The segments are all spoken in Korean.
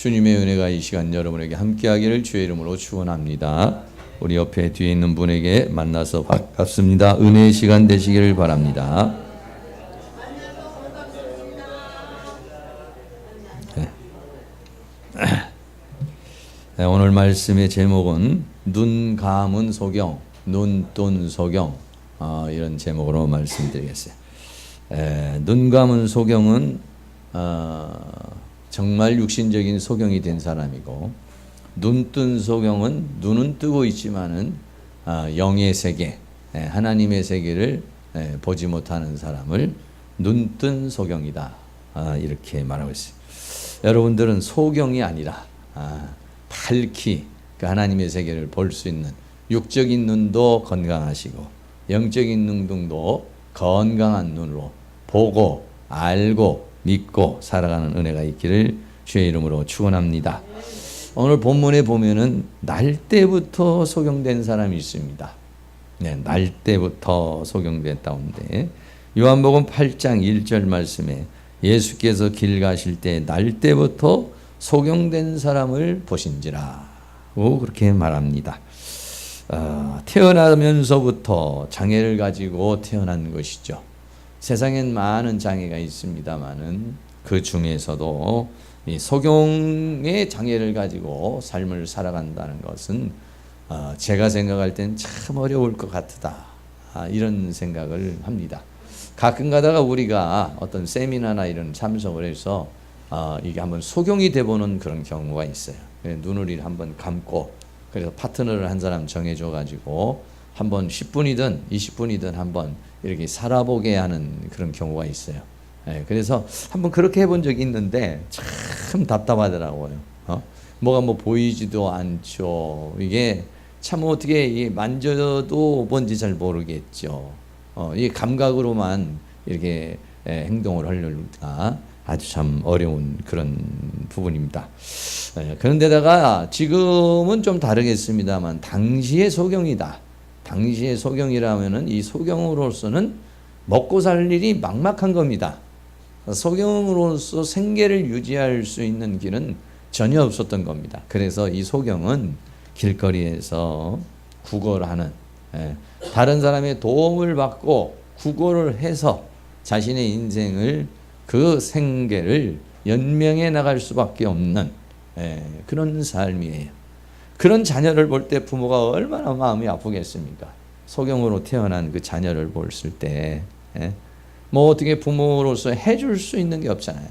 주님의 은혜가 이 시간 여러분에게 함께하기를 주의 이름으로 축원합니다. 우리 옆에 뒤에 있는 분에게 만나서 반갑습니다. 은혜의 시간 되시기를 바랍니다. 네, 오늘 말씀의 제목은 눈 감은 소경, 눈 뜬 소경, 이런 제목으로 말씀드리겠어요. 눈 감은 소경은 정말 육신적인 소경이 된 사람이고, 눈 뜬 소경은 눈은 뜨고 있지만은 영의 세계, 하나님의 세계를 보지 못하는 사람을 눈 뜬 소경이다, 이렇게 말하고 있어요. 여러분들은 소경이 아니라 밝히 그 하나님의 세계를 볼 수 있는 육적인 눈도 건강하시고 영적인 눈도 건강한 눈으로 보고 알고 믿고 살아가는 은혜가 있기를 주의 이름으로 축원합니다. 오늘 본문에 보면은 날 때부터 소경된 사람이 있습니다. 네, 날 때부터 소경됐다는데 요한복음 8장 1절 말씀에 예수께서 길 가실 때 날 때부터 소경된 사람을 보신지라 그렇게 말합니다. 태어나면서부터 장애를 가지고 태어난 것이죠. 세상엔 많은 장애가 있습니다만은 그 중에서도 이 소경의 장애를 가지고 삶을 살아간다는 것은 제가 생각할 땐 참 어려울 것 같다, 이런 생각을 합니다. 가끔 가다가 우리가 어떤 세미나나 이런 참석을 해서 이게 한번 소경이 돼보는 그런 경우가 있어요. 눈을 한번 감고 그래서 파트너를 한 사람 정해줘 가지고 한번 10분이든 20분이든 한번 이렇게 살아보게 하는 그런 경우가 있어요. 그래서 한번 그렇게 해본 적이 있는데 참 답답하더라고요. 뭐가 뭐 보이지도 않죠. 이게 참 어떻게 만져도 뭔지 잘 모르겠죠. 이 감각으로만 이렇게 행동을 하려니까 아주 참 어려운 그런 부분입니다. 그런데다가 지금은 좀 다르겠습니다만 당시의 소경이다. 당시의 소경이라면은 이 소경으로서는 먹고 살 일이 막막한 겁니다. 소경으로서 생계를 유지할 수 있는 길은 전혀 없었던 겁니다. 그래서 이 소경은 길거리에서 구걸을 하는, 다른 사람의 도움을 받고 구걸을 해서 자신의 인생을 그 생계를 연명해 나갈 수밖에 없는 그런 삶이에요. 그런 자녀를 볼 때 부모가 얼마나 마음이 아프겠습니까? 소경으로 태어난 그 자녀를 봤을 때 뭐 어떻게 부모로서 해줄 수 있는 게 없잖아요.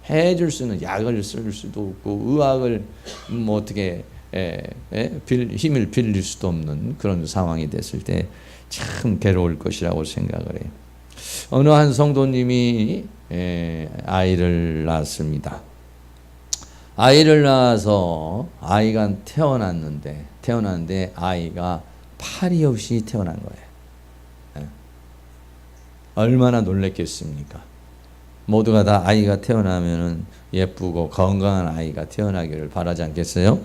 해줄 수 있는 약을 쓸 수도 없고 의학을 뭐 어떻게 힘을 빌릴 수도 없는 그런 상황이 됐을 때 참 괴로울 것이라고 생각을 해요. 어느 한 성도님이 아이를 낳았습니다. 아이를 낳아서 아이가 태어났는데 아이가 팔이 없이 태어난 거예요. 얼마나 놀랬겠습니까? 모두가 다 아이가 태어나면은 예쁘고 건강한 아이가 태어나기를 바라지 않겠어요?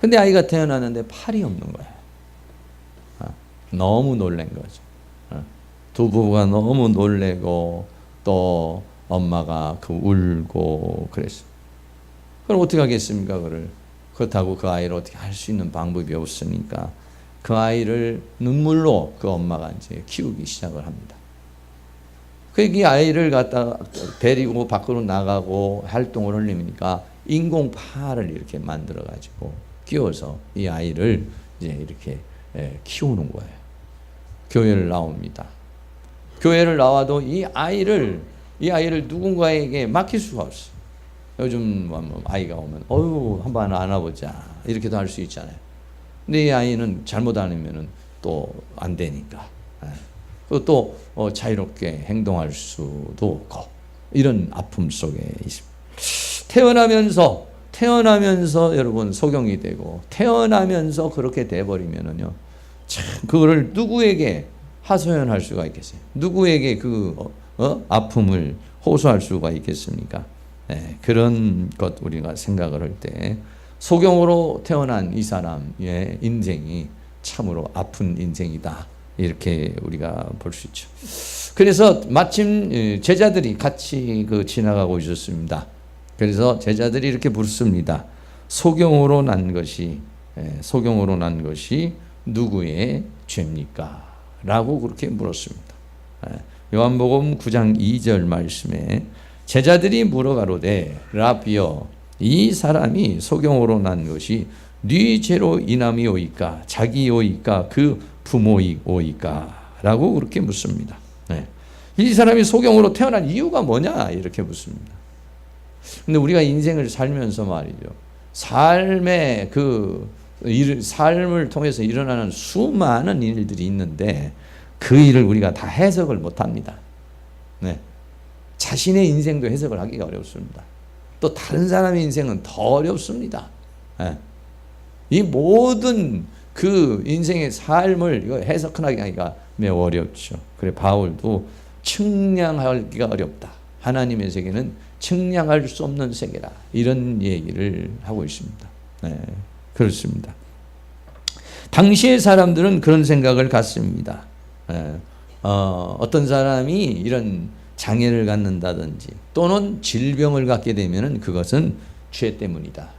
근데 아이가 태어났는데 팔이 없는 거예요. 너무 놀란 거죠. 두 부부가 너무 놀래고 또 엄마가 울고 그랬어요. 그럼 어떻게 하겠습니까? 그렇다고 그 아이를 어떻게 할 수 있는 방법이 없으니까 그 아이를 눈물로 그 엄마가 이제 키우기 시작을 합니다. 이 아이를 갖다 데리고 밖으로 나가고 활동을 하려니까 인공팔을 이렇게 만들어 가지고 끼워서 이 아이를 이제 이렇게 키우는 거예요. 교회를 나옵니다. 교회를 나와도 이 아이를 누군가에게 맡길 수가 없어요. 요즘 아이가 오면 한번 안아보자 이렇게도 할 수 있잖아요. 근데 이 아이는 잘못 안으면은 또 안 되니까, 그리고 또 자유롭게 행동할 수도 없고 이런 아픔 속에 있습니다. 태어나면서 여러분 소경이 되고 태어나면서 그렇게 돼버리면은요, 참 그거를 누구에게 하소연할 수가 있겠어요? 누구에게 그 아픔을 호소할 수가 있겠습니까? 그런 것 우리가 생각을 할 때 소경으로 태어난 이 사람의 인생이 참으로 아픈 인생이다, 이렇게 우리가 볼 수 있죠. 그래서 마침 제자들이 같이 지나가고 있었습니다. 그래서 제자들이 이렇게 묻습니다. 소경으로 난 것이 누구의 죄입니까? 라고 그렇게 물었습니다. 요한복음 9장 2절 말씀에 제자들이 물어가로되 라비여 이 사람이 소경으로 난 것이 네 죄로 인함이오이까 자기오이까 그 부모이오이까 라고 그렇게 묻습니다. 이 사람이 소경으로 태어난 이유가 뭐냐 이렇게 묻습니다. 근데 우리가 인생을 살면서 말이죠, 삶의 삶을 통해서 일어나는 수많은 일들이 있는데 그 일을 우리가 다 해석을 못합니다. 자신의 인생도 해석을 하기가 어렵습니다. 또 다른 사람의 인생은 더 어렵습니다. 이 모든 그 인생의 삶을 이거 해석하기가 매우 어렵죠. 그래 바울도 측량하기가 어렵다. 하나님의 세계는 측량할 수 없는 세계다. 이런 얘기를 하고 있습니다. 그렇습니다. 당시의 사람들은 그런 생각을 갖습니다. 어떤 사람이 이런 장애를 갖는다든지 또는 질병을 갖게 되면 그것은 죄 때문이다.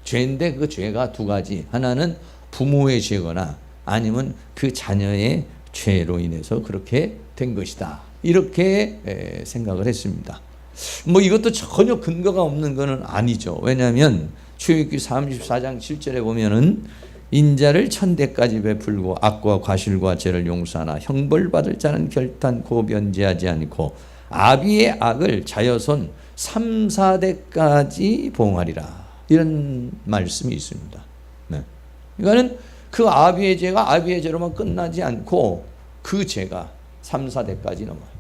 죄인데 그 죄가 두 가지. 하나는 부모의 죄거나 아니면 그 자녀의 죄로 인해서 그렇게 된 것이다. 이렇게 생각을 했습니다. 이것도 전혀 근거가 없는 것은 아니죠. 왜냐하면 출애굽기 34장 7절에 보면은 인자를 천대까지 베풀고 악과 과실과 죄를 용서하나 형벌받을 자는 결단코 면제하지 않고 아비의 악을 자여손 3, 4대까지 봉하리라. 이런 말씀이 있습니다. 그러니까는 그 아비의 죄가 아비의 죄로만 끝나지 않고 그 죄가 3, 4대까지 넘어요.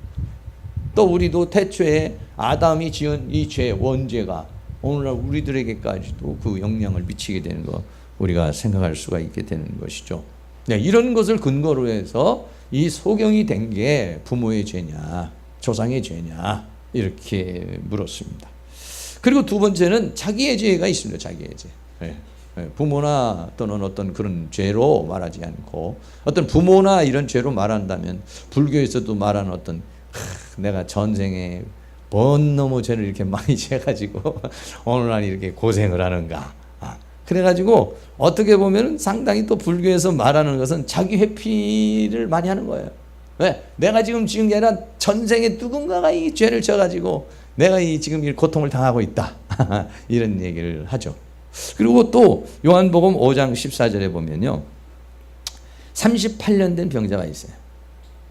또 우리도 태초에 아담이 지은 이 죄 원죄가 오늘날 우리들에게까지도 그 영향을 미치게 되는 거 우리가 생각할 수가 있게 되는 것이죠. 이런 것을 근거로 해서 이 소경이 된 게 부모의 죄냐 조상의 죄냐 이렇게 물었습니다. 그리고 두 번째는 자기의 죄가 있습니다. 자기의 죄. 부모나 또는 어떤 그런 죄로 말하지 않고 어떤 부모나 이런 죄로 말한다면 불교에서도 말하는 어떤 내가 전생에 뭔 놈의 죄를 이렇게 많이 지어가지고 오늘날 이렇게 고생을 하는가. 그래가지고 어떻게 보면 상당히 또 불교에서 말하는 것은 자기 회피를 많이 하는 거예요. 왜? 내가 지금 지은 게 아니라 전생에 누군가가 이 죄를 져가지고 내가 지금 이 고통을 당하고 있다. 이런 얘기를 하죠. 그리고 또 요한복음 5장 14절에 보면요. 38년 된 병자가 있어요.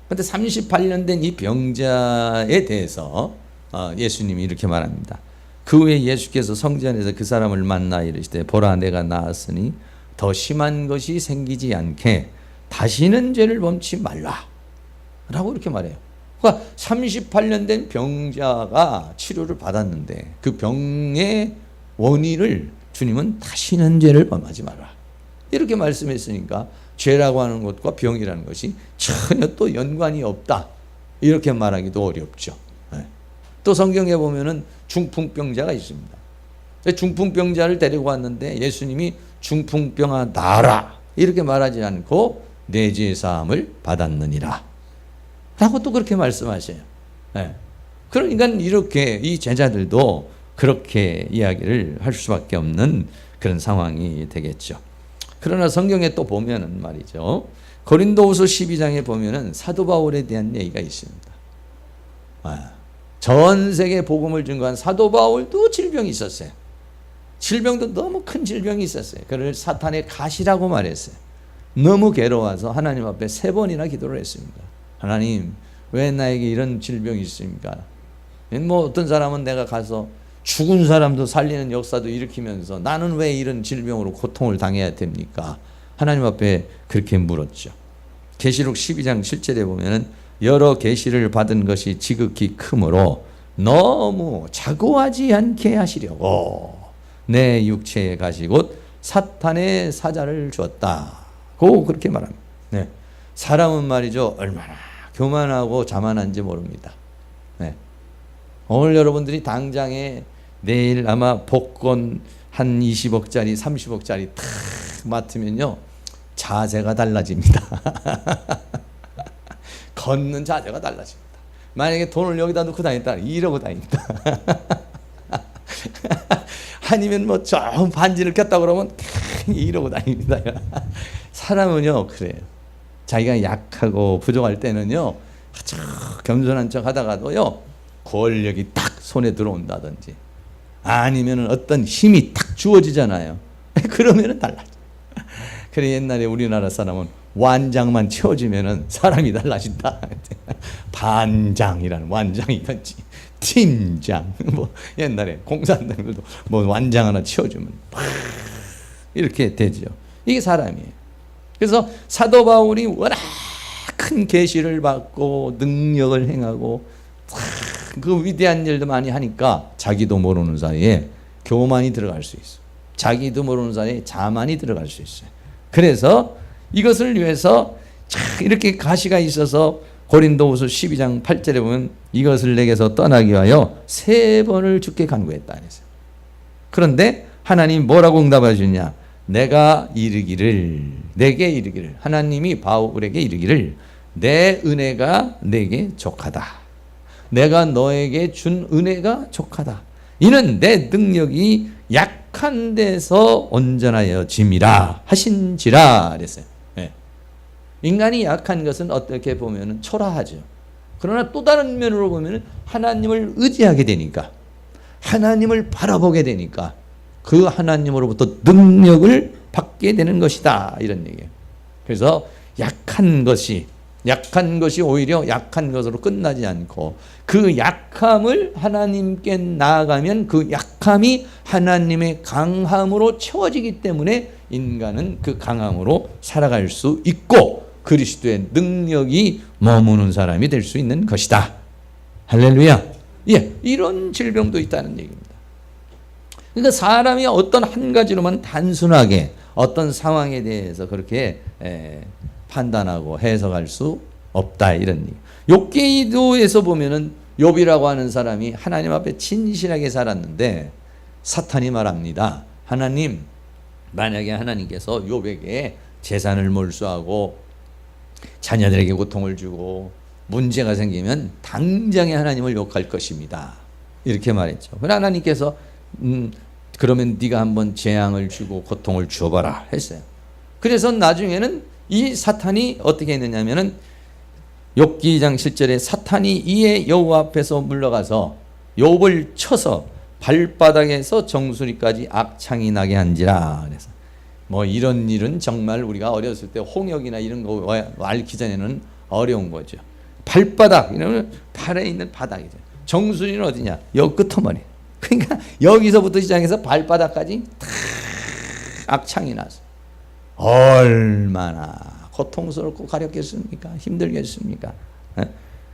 그런데 38년 된 이 병자에 대해서 예수님이 이렇게 말합니다. 그 후에 예수께서 성전에서 그 사람을 만나 이르시되 보라 내가 나았으니 더 심한 것이 생기지 않게 다시는 죄를 범치 말라 라고 이렇게 말해요. 그러니까 38년 된 병자가 치료를 받았는데 그 병의 원인을 주님은 다시는 죄를 범하지 마라 이렇게 말씀했으니까 죄라고 하는 것과 병이라는 것이 전혀 또 연관이 없다 이렇게 말하기도 어렵죠. 또 성경에 보면은 중풍병자가 있습니다. 중풍병자를 데리고 왔는데 예수님이 중풍병아 나아라 이렇게 말하지 않고 내 죄 사함을 받았느니라 라고 또 그렇게 말씀하셔요. 그러니까 이렇게 이 제자들도 그렇게 이야기를 할 수밖에 없는 그런 상황이 되겠죠. 그러나 성경에 또 보면은 말이죠. 고린도후서 12장에 보면은 사도 바울에 대한 얘기가 있습니다. 전 세계 복음을 증거한 사도 바울도 질병이 있었어요. 질병도 너무 큰 질병이 있었어요. 그를 사탄의 가시라고 말했어요. 너무 괴로워서 하나님 앞에 3번이나 기도를 했습니다. 하나님, 왜 나에게 이런 질병이 있습니까? 어떤 사람은 내가 가서 죽은 사람도 살리는 역사도 일으키면서 나는 왜 이런 질병으로 고통을 당해야 됩니까? 하나님 앞에 그렇게 물었죠. 계시록 12장 7절에 보면은 여러 계시를 받은 것이 지극히 크므로 너무 자고하지 않게 하시려고 내 육체에 가시 곧 사탄의 사자를 주었다고 그렇게 말합니다. 사람은 말이죠 얼마나 교만하고 자만한지 모릅니다. 오늘 여러분들이 당장에 내일 아마 복권 한 20억짜리 30억짜리 탁 맡으면요 자세가 달라집니다. 걷는 자세가 달라집니다. 만약에 돈을 여기다 넣고 다닌다 이러고 다닌다. 아니면 뭐 저 반지를 꼈다 그러면 이러고 다닙니다. 사람은요 그래요. 자기가 약하고 부족할 때는요 아주 겸손한 척 하다가도요 권력이 딱 손에 들어온다든지 아니면은 어떤 힘이 딱 주어지잖아요. 그러면은 달라져. 그래 옛날에 우리나라 사람은 완장만 채워지면은 사람이 달라진다. 반장이라는 완장이든지 팀장 뭐 옛날에 공산당들도 뭐 완장 하나 채워주면 이렇게 되죠. 이게 사람이에요. 그래서 사도 바울이 워낙 큰 계시를 받고 능력을 행하고 그 위대한 일도 많이 하니까 자기도 모르는 사이에 교만이 들어갈 수 있어. 자기도 모르는 사이에 자만이 들어갈 수 있어요. 그래서 이것을 위해서 이렇게 가시가 있어서 고린도후서 12장 8절에 보면 이것을 내게서 떠나기 위하여 3번을 주께 간구했다 그랬어요. 그런데 하나님 뭐라고 응답하셨냐? 내게 이르기를 하나님이 바울에게 이르기를 내 은혜가 내게 족하다. 내가 너에게 준 은혜가 족하다. 이는 내 능력이 약한 데서 온전하여 짐이라 하신지라 그랬어요. 네. 인간이 약한 것은 어떻게 보면 초라하죠. 그러나 또 다른 면으로 보면 하나님을 의지하게 되니까 하나님을 바라보게 되니까 그 하나님으로부터 능력을 받게 되는 것이다 이런 얘기예요. 그래서 약한 것이 오히려 약한 것으로 끝나지 않고 그 약함을 하나님께 나아가면 그 약함이 하나님의 강함으로 채워지기 때문에 인간은 그 강함으로 살아갈 수 있고 그리스도의 능력이 머무는 사람이 될 수 있는 것이다. 할렐루야. 예, 이런 질병도 있다는 얘기입니다. 그러니까 사람이 어떤 한 가지로만 단순하게 어떤 상황에 대해서 그렇게 판단하고 해석할 수 없다 이런 얘기. 욥기도에서 보면은 욥이라고 하는 사람이 하나님 앞에 진실하게 살았는데 사탄이 말합니다. 하나님, 만약에 하나님께서 욥에게 재산을 몰수하고 자녀들에게 고통을 주고 문제가 생기면 당장에 하나님을 욕할 것입니다. 이렇게 말했죠. 그러나 하나님께서 그러면 네가 한번 재앙을 주고 고통을 주어봐라 했어요. 그래서 나중에는 이 사탄이 어떻게 했느냐면은 욥기 2장 7절에 사탄이 이에 여호와 앞에서 물러가서 욥을 쳐서 발바닥에서 정수리까지 악창이 나게 한지라. 그래서 뭐 이런 일은 정말 우리가 어렸을 때 홍역이나 이런 거 앓기 전에는 어려운 거죠. 발바닥 이러면 팔에 있는 바닥이죠. 정수리는 어디냐? 여 끄트머리. 그러니까 여기서부터 시작해서 발바닥까지 탁 악창이 나서 얼마나 고통스럽고 가렵겠습니까? 힘들겠습니까?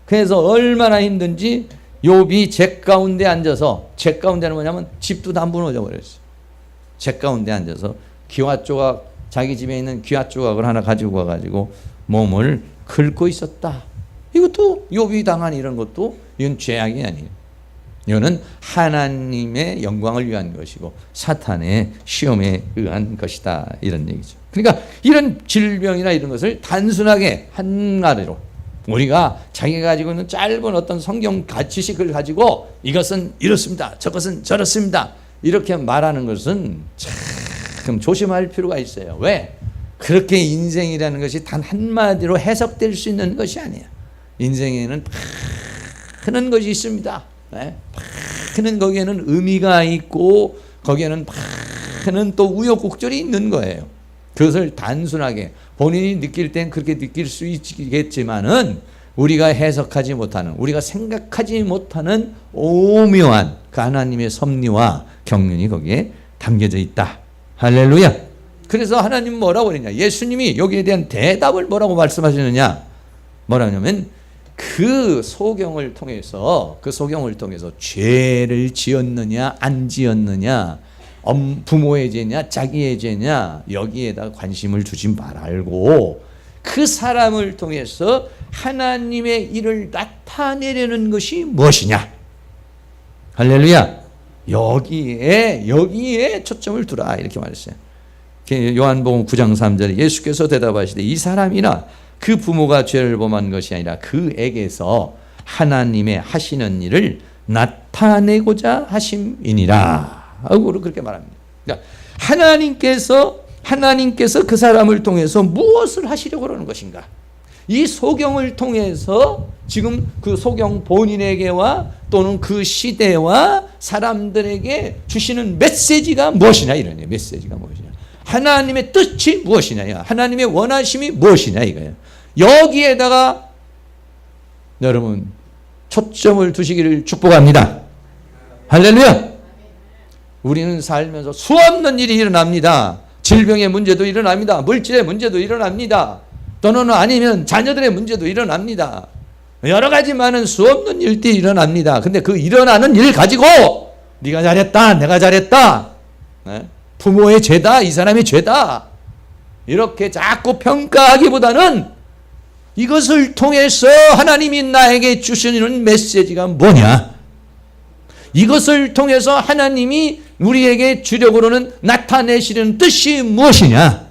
그래서 얼마나 힘든지 욥이 제 가운데 앉아서, 제 가운데는 뭐냐면 집도 다 무너져 버렸어요. 제 가운데 앉아서 기와 조각, 자기 집에 있는 기와 조각을 하나 가지고 와가지고 몸을 긁고 있었다. 이것도 욥이 당한 이런 것도 이건 죄악이 아니에요. 이거는 하나님의 영광을 위한 것이고 사탄의 시험에 의한 것이다 이런 얘기죠. 그러니까 이런 질병이나 이런 것을 단순하게 한 가지로 우리가 자기가 가지고 있는 짧은 어떤 성경 지식을 가지고 이것은 이렇습니다, 저것은 저렇습니다 이렇게 말하는 것은 참 조심할 필요가 있어요. 왜? 그렇게 인생이라는 것이 단 한마디로 해석될 수 있는 것이 아니에요. 인생에는 많은 것이 있습니다. 많은 거기에는 의미가 있고 거기에는 많은 또 우여곡절이 있는 거예요. 그것을 단순하게 본인이 느낄 땐 그렇게 느낄 수 있겠지만은 우리가 해석하지 못하는, 우리가 생각하지 못하는 오묘한 그 하나님의 섭리와 경륜이 거기에 담겨져 있다. 할렐루야. 그래서 하나님 뭐라고 그러냐? 예수님이 여기에 대한 대답을 뭐라고 말씀하시느냐? 뭐라냐면 그 소경을 통해서 죄를 지었느냐 안 지었느냐, 부모의 죄냐 자기의 죄냐 여기에다 관심을 두지 말고 그 사람을 통해서 하나님의 일을 나타내려는 것이 무엇이냐. 할렐루야. 여기에 초점을 두라 이렇게 말했어요. 요한복음 9장 3절에 예수께서 대답하시되 이 사람이나 그 부모가 죄를 범한 것이 아니라 그에게서 하나님의 하시는 일을 나타내고자 하심이니라. 하고 그렇게 말합니다. 그러니까 하나님께서 그 사람을 통해서 무엇을 하시려고 그러는 것인가? 이 소경을 통해서 지금 그 소경 본인에게와 또는 그 시대와 사람들에게 주시는 메시지가 무엇이냐, 이런 메시지가 무엇이냐, 하나님의 뜻이 무엇이냐, 하나님의 원하심이 무엇이냐, 이거예요. 여기에다가 여러분 초점을 두시기를 축복합니다. 할렐루야. 우리는 살면서 수없는 일이 일어납니다. 질병의 문제도 일어납니다. 물질의 문제도 일어납니다. 또는 아니면 자녀들의 문제도 일어납니다. 여러 가지 많은 수없는 일들이 일어납니다. 근데 그 일어나는 일 가지고 네가 잘했다, 내가 잘했다, 부모의 죄다, 이 사람의 죄다, 이렇게 자꾸 평가하기보다는 이것을 통해서 하나님이 나에게 주시는 메시지가 뭐냐, 이것을 통해서 하나님이 우리에게 주려고 하는 나타내시는 뜻이 무엇이냐.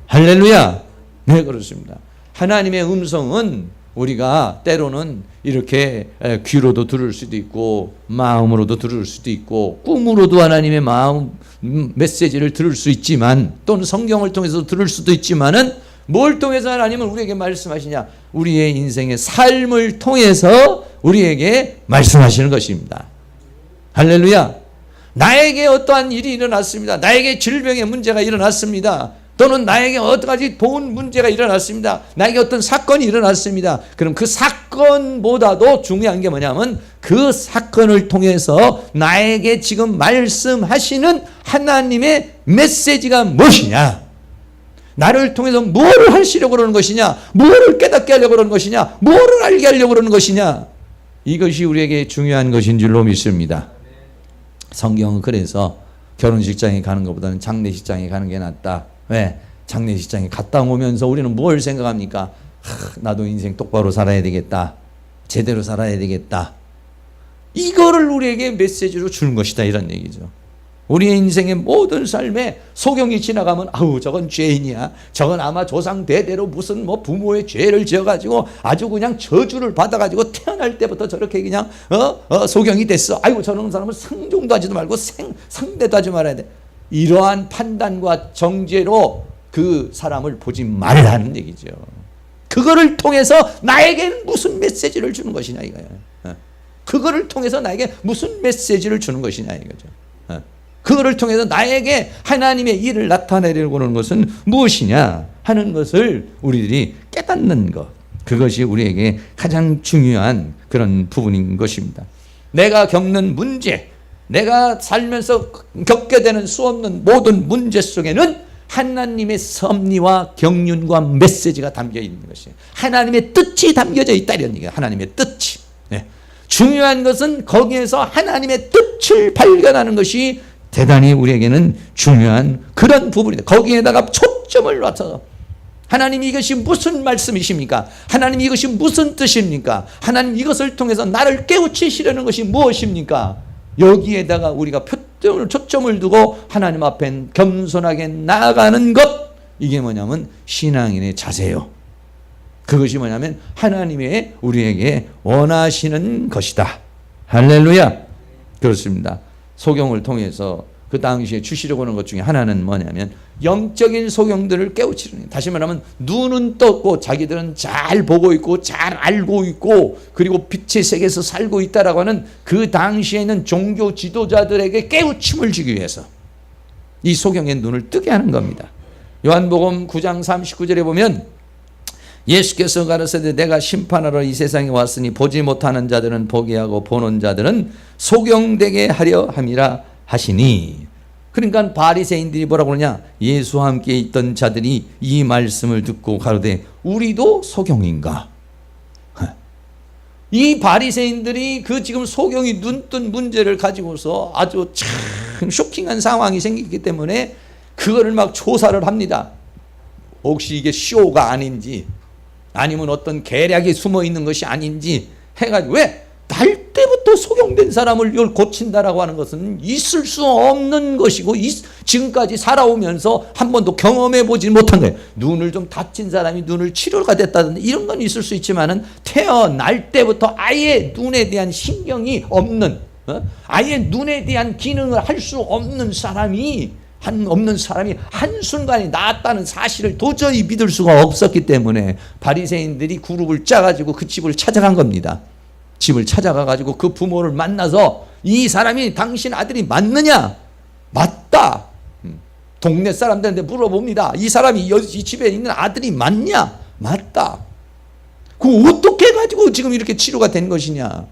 할렐루야. 네, 그렇습니다. 하나님의 음성은 우리가 때로는 이렇게 귀로도 들을 수도 있고 마음으로도 들을 수도 있고 꿈으로도 하나님의 마음 메시지를 들을 수 있지만, 또는 성경을 통해서 들을 수도 있지만은 뭘 통해서 하나님은 우리에게 말씀하시냐? 우리의 인생의 삶을 통해서 우리에게 말씀하시는 것입니다. 할렐루야. 나에게 어떠한 일이 일어났습니다. 나에게 질병의 문제가 일어났습니다. 또는 나에게 어떤 가지 돈 문제가 일어났습니다. 나에게 어떤 사건이 일어났습니다. 그럼 그 사건보다도 중요한 게 뭐냐면 그 사건을 통해서 나에게 지금 말씀하시는 하나님의 메시지가 무엇이냐, 나를 통해서 뭐를 하시려고 그러는 것이냐, 뭐를 깨닫게 하려고 그러는 것이냐, 뭐를 알게 하려고 그러는 것이냐, 이것이 우리에게 중요한 것인 줄로 믿습니다. 성경은 그래서 결혼식장에 가는 것보다는 장례식장에 가는 게 낫다. 왜? 장례식장에 갔다 오면서 우리는 뭘 생각합니까? 나도 인생 똑바로 살아야 되겠다, 제대로 살아야 되겠다, 이거를 우리에게 메시지로 주는 것이다, 이런 얘기죠. 우리의 인생의 모든 삶에 소경이 지나가면 아우 저건 죄인이야, 저건 아마 조상 대대로 무슨 부모의 죄를 지어가지고 아주 그냥 저주를 받아가지고 태어날 때부터 저렇게 그냥 소경이 됐어, 아이고 저런 사람은 상종도 하지도 말고 상대도 하지 말아야 돼, 이러한 판단과 정죄로 그 사람을 보지 말라는 얘기죠. 그거를 통해서 나에게 무슨 메시지를 주는 것이냐 이거예요. 그거를 통해서 나에게 무슨 메시지를 주는 것이냐 이거죠. 그거를 통해서 나에게 하나님의 일을 나타내려고 하는 것은 무엇이냐 하는 것을 우리들이 깨닫는 것, 그것이 우리에게 가장 중요한 그런 부분인 것입니다. 내가 겪는 문제, 내가 살면서 겪게 되는 수없는 모든 문제 속에는 하나님의 섭리와 경륜과 메시지가 담겨 있는 것이에요. 하나님의 뜻이 담겨져 있다, 이런 얘기예요. 하나님의 뜻이. 네. 중요한 것은 거기에서 하나님의 뜻을 발견하는 것이 대단히 우리에게는 중요한 그런 부분이다. 거기에다가 초점을 맞춰서 하나님 이것이 무슨 말씀이십니까? 하나님 이것이 무슨 뜻입니까? 하나님 이것을 통해서 나를 깨우치시려는 것이 무엇입니까? 여기에다가 우리가 초점을 두고 하나님 앞에 겸손하게 나아가는 것, 이게 뭐냐면 신앙인의 자세요. 그것이 뭐냐면 하나님의 우리에게 원하시는 것이다. 할렐루야. 그렇습니다. 소경을 통해서 그 당시에 주시려고 하는 것 중에 하나는 뭐냐면 영적인 소경들을 깨우치는, 다시 말하면 눈은 떴고 자기들은 잘 보고 있고 잘 알고 있고 그리고 빛의 세계에서 살고 있다라고 하는 그 당시에 있는 종교 지도자들에게 깨우침을 주기 위해서 이 소경의 눈을 뜨게 하는 겁니다. 요한복음 9장 39절에 보면 예수께서 가라사대 내가 심판하러 이 세상에 왔으니 보지 못하는 자들은 보게 하고 보는 자들은 소경되게 하려 함이라 하시니. 그러니까 바리새인들이 뭐라고 그러냐, 예수와 함께 있던 자들이 이 말씀을 듣고 가로되 우리도 소경인가. 이 바리새인들이 그 지금 소경이 눈뜬 문제를 가지고서 아주 참 쇼킹한 상황이 생기기 때문에 그거를 막 조사를 합니다. 혹시 이게 쇼가 아닌지 아니면 어떤 계략이 숨어 있는 것이 아닌지 해가지고, 왜? 날 때부터 소경된 사람을 이걸 고친다라고 하는 것은 있을 수 없는 것이고 지금까지 살아오면서 한 번도 경험해 보지 못한 거예요. 눈을 좀 다친 사람이 눈을 치료가 됐다든지 이런 건 있을 수 있지만은 태어날 때부터 아예 눈에 대한 신경이 없는, 아예 눈에 대한 기능을 할 수 없는 사람이 한순간에 나았다는 사실을 도저히 믿을 수가 없었기 때문에 바리새인들이 그룹을 짜가지고 그 집을 찾아간 겁니다. 집을 찾아가가지고 그 부모를 만나서 이 사람이 당신 아들이 맞느냐? 맞다. 동네 사람들한테 물어봅니다. 이 사람이 이 집에 있는 아들이 맞냐? 맞다. 그 어떻게 해가지고 지금 이렇게 치료가 된 것이냐?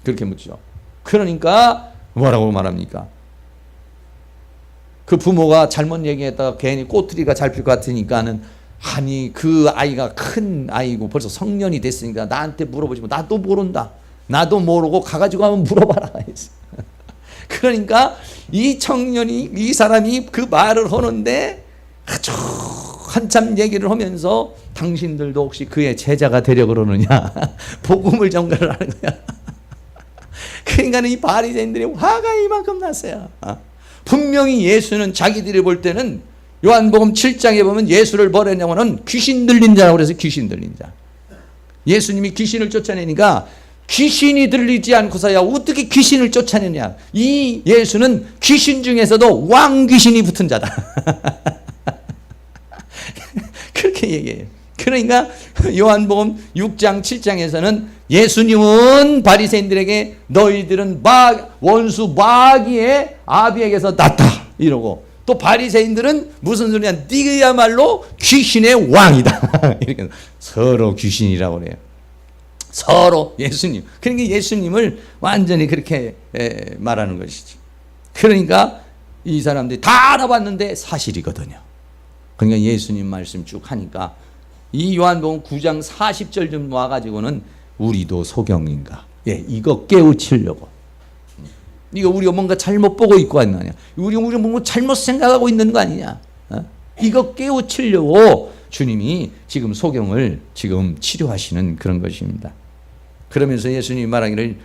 그렇게 묻죠. 그러니까 뭐라고 말합니까? 그 부모가 잘못 얘기했다가 괜히 꼬투리가 잡힐 것 같으니까는 아니 그 아이가 큰 아이고 벌써 성년이 됐으니까 나한테 물어보지 마. 나도 모른다. 나도 모르고 가가지고 한번 물어봐라. 그러니까 이 청년이 이 사람이 그 말을 하는데 아주 한참 얘기를 하면서 당신들도 혹시 그의 제자가 되려 그러느냐? 복음을 전가를 하는 거야. 그러니까 이 바리새인들이 화가 이만큼 났어요. 분명히 예수는 자기들이 볼 때는 요한복음 7장에 보면 예수를 뭐라 했냐면은 귀신 들린 자라고 그래서 귀신 들린 자. 예수님이 귀신을 쫓아내니까 귀신이 들리지 않고서야 어떻게 귀신을 쫓아내냐. 이 예수는 귀신 중에서도 왕귀신이 붙은 자다. 그렇게 얘기해요. 그러니까 요한복음 6장 7장에서는 예수님은 바리새인들에게 너희들은 원수 마귀의 아비에게서 났다 이러고, 또 바리새인들은 무슨 소리냐, 네가야말로 귀신의 왕이다. 이렇게 서로 귀신이라고 그래요. 서로 예수님. 그러니까 예수님을 완전히 그렇게 말하는 것이지. 그러니까 이 사람들이 다 알아봤는데 사실이거든요. 그러니까 예수님 말씀 쭉 하니까 이 요한복음 9장 40절 좀 와가지고는 우리도 소경인가? 예, 이거 깨우치려고. 이거 우리가 뭔가 잘못 보고 있고 있는 거 아니야? 우리 뭔가 잘못 생각하고 있는 거 아니냐? 이거 깨우치려고 주님이 지금 소경을 지금 치료하시는 그런 것입니다. 그러면서 예수님이 말하기를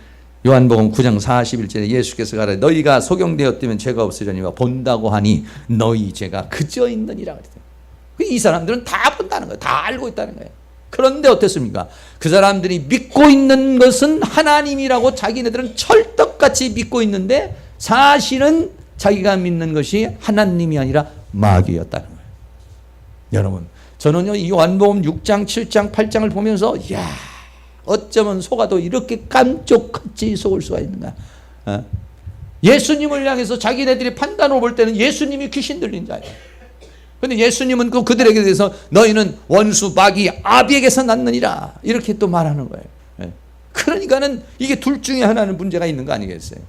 요한복음 9장 41절에 예수께서 가라 너희가 소경되었다면 죄가 없으려니와 본다고 하니 너희 죄가 그저 있느니라 그랬어요. 이 사람들은 다 본다는 거예요. 다 알고 있다는 거예요. 그런데 어땠습니까? 그 사람들이 믿고 있는 것은 하나님이라고 자기네들은 철떡같이 믿고 있는데 사실은 자기가 믿는 것이 하나님이 아니라 마귀였다는 거예요. 여러분, 저는요 이 요한복음 6장, 7장, 8장을 보면서 이야, 어쩌면 속아도 이렇게 깜짝같이 속을 수가 있는가. 예수님을 향해서 자기네들이 판단으로 볼 때는 예수님이 귀신 들린 자예요. 근데 예수님은 그들에게 대해서 너희는 원수 마귀 아비에게서 났느니라 이렇게 또 말하는 거예요. 그러니까는 이게 둘 중에 하나는 문제가 있는 거 아니겠어요?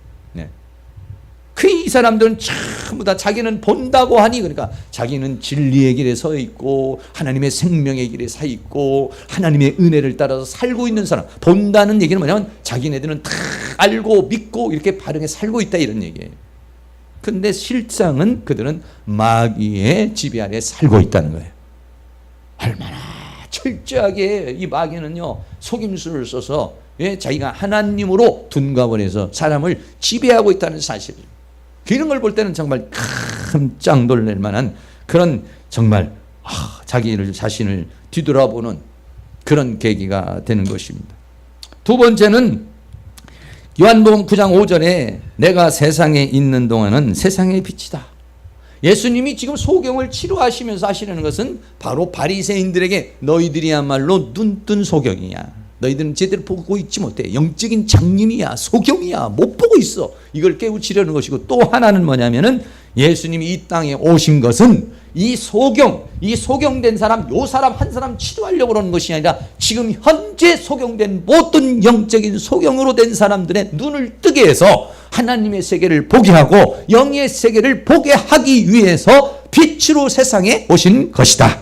이 사람들은 전부 다 자기는 본다고 하니, 그러니까 자기는 진리의 길에 서 있고 하나님의 생명의 길에 서 있고 하나님의 은혜를 따라서 살고 있는 사람. 본다는 얘기는 뭐냐면 자기네들은 다 알고 믿고 이렇게 바르게 살고 있다 이런 얘기예요. 근데 실상은 그들은 마귀의 지배 아래 살고 있다는 거예요. 얼마나 철저하게 이 마귀는요 속임수를 써서 자기가 하나님으로 둔갑을 해서 사람을 지배하고 있다는 사실. 이런 걸 볼 때는 정말 깜짝 놀랄 만한 그런 정말 자신을 뒤돌아보는 그런 계기가 되는 것입니다. 두 번째는 요한복음 9장 5절에 내가 세상에 있는 동안은 세상의 빛이다. 예수님이 지금 소경을 치료하시면서 하시려는 것은 바로 바리새인들에게 너희들이야말로 눈뜬 소경이야. 너희들은 제대로 보고 있지 못해. 영적인 장님이야. 소경이야. 못 보고 있어. 이걸 깨우치려는 것이고, 또 하나는 뭐냐면은 예수님이 이 땅에 오신 것은 이 소경된 사람, 요 사람 한 사람 치료하려고 그러는 것이 아니라 지금 현재 소경된 모든 영적인 소경으로 된 사람들의 눈을 뜨게 해서 하나님의 세계를 보게 하고 영의 세계를 보게 하기 위해서 빛으로 세상에 오신 것이다.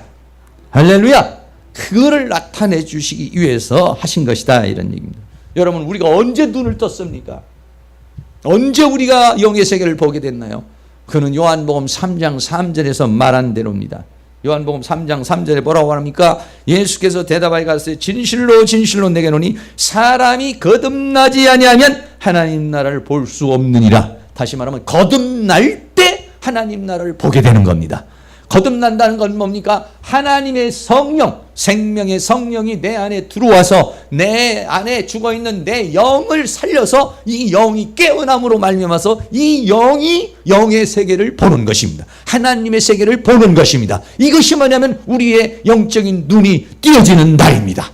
할렐루야. 그거를 나타내 주시기 위해서 하신 것이다 이런 얘기입니다. 여러분, 우리가 언제 눈을 떴습니까? 언제 우리가 영의 세계를 보게 됐나요? 그는 요한복음 3장 3절에서 말한 대로입니다. 요한복음 3장 3절에 뭐라고 합니까? 예수께서 대답하여 가로되 진실로 진실로 내게 노니 사람이 거듭나지 아니하면 하나님 나라를 볼 수 없느니라. 다시 말하면 거듭날 때 하나님 나라를 보게 되는 겁니다. 거듭난다는 건 뭡니까? 하나님의 성령, 생명의 성령이 내 안에 들어와서 내 안에 죽어있는 내 영을 살려서 이 영이 깨어남으로 말미암아서 이 영이 영의 세계를 보는 것입니다. 하나님의 세계를 보는 것입니다. 이것이 뭐냐면 우리의 영적인 눈이 띄어지는 날입니다.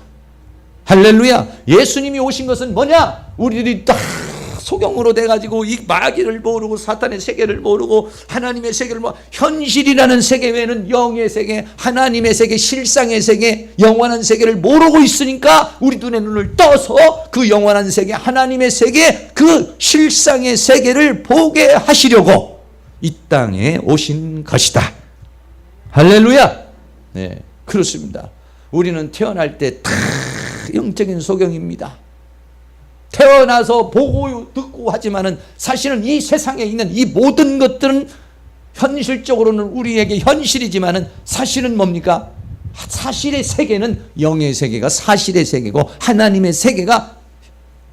할렐루야. 예수님이 오신 것은 뭐냐? 우리들이 딱 소경으로 돼가지고 이 마귀를 모르고 사탄의 세계를 모르고 하나님의 세계를 현실이라는 세계 외에는 영의 세계, 하나님의 세계, 실상의 세계, 영원한 세계를 모르고 있으니까 우리 눈의 눈을 떠서 그 영원한 세계, 하나님의 세계, 그 실상의 세계를 보게 하시려고 이 땅에 오신 것이다. 할렐루야. 네, 그렇습니다. 우리는 태어날 때 다 영적인 소경입니다. 태어나서 보고 듣고 하지만은 사실은 이 세상에 있는 이 모든 것들은 현실적으로는 우리에게 현실이지만은 사실은 뭡니까? 사실의 세계는 영의 세계가 사실의 세계고 하나님의 세계가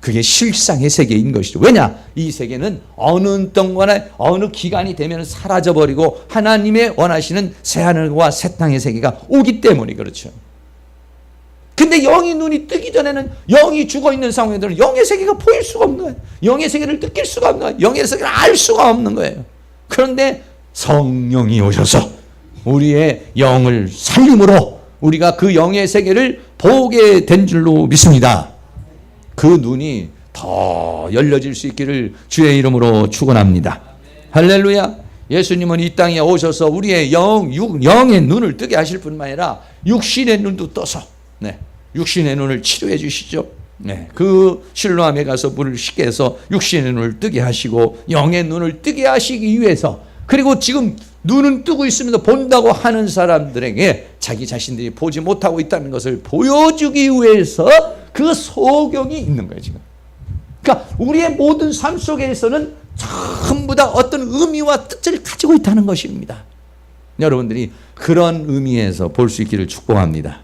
그게 실상의 세계인 것이죠. 왜냐? 이 세계는 어느 동안에 어느 기간이 되면 사라져버리고 하나님의 원하시는 새하늘과 새 땅의 세계가 오기 때문에 그렇죠. 근데 영이 눈이 뜨기 전에는 영이 죽어있는 상황에서는 영의 세계가 보일 수가 없는 거예요. 영의 세계를 느낄 수가 없는 거예요. 영의 세계를 알 수가 없는 거예요. 그런데 성령이 오셔서 우리의 영을 살림으로 우리가 그 영의 세계를 보게 된 줄로 믿습니다. 그 눈이 더 열려질 수 있기를 주의 이름으로 축원합니다. 할렐루야. 예수님은 이 땅에 오셔서 우리의 영의 눈을 뜨게 하실 뿐만 아니라 육신의 눈도 떠서 육신의 눈을 치료해 주시죠. 그 실로암에 가서 물을 씻게 해서 육신의 눈을 뜨게 하시고 영의 눈을 뜨게 하시기 위해서 그리고 지금 눈은 뜨고 있으면서 본다고 하는 사람들에게 자기 자신들이 보지 못하고 있다는 것을 보여주기 위해서 그 소경이 있는 거예요 지금. 그러니까 우리의 모든 삶 속에서는 전부 다 어떤 의미와 뜻을 가지고 있다는 것입니다. 여러분들이 그런 의미에서 볼 수 있기를 축복합니다.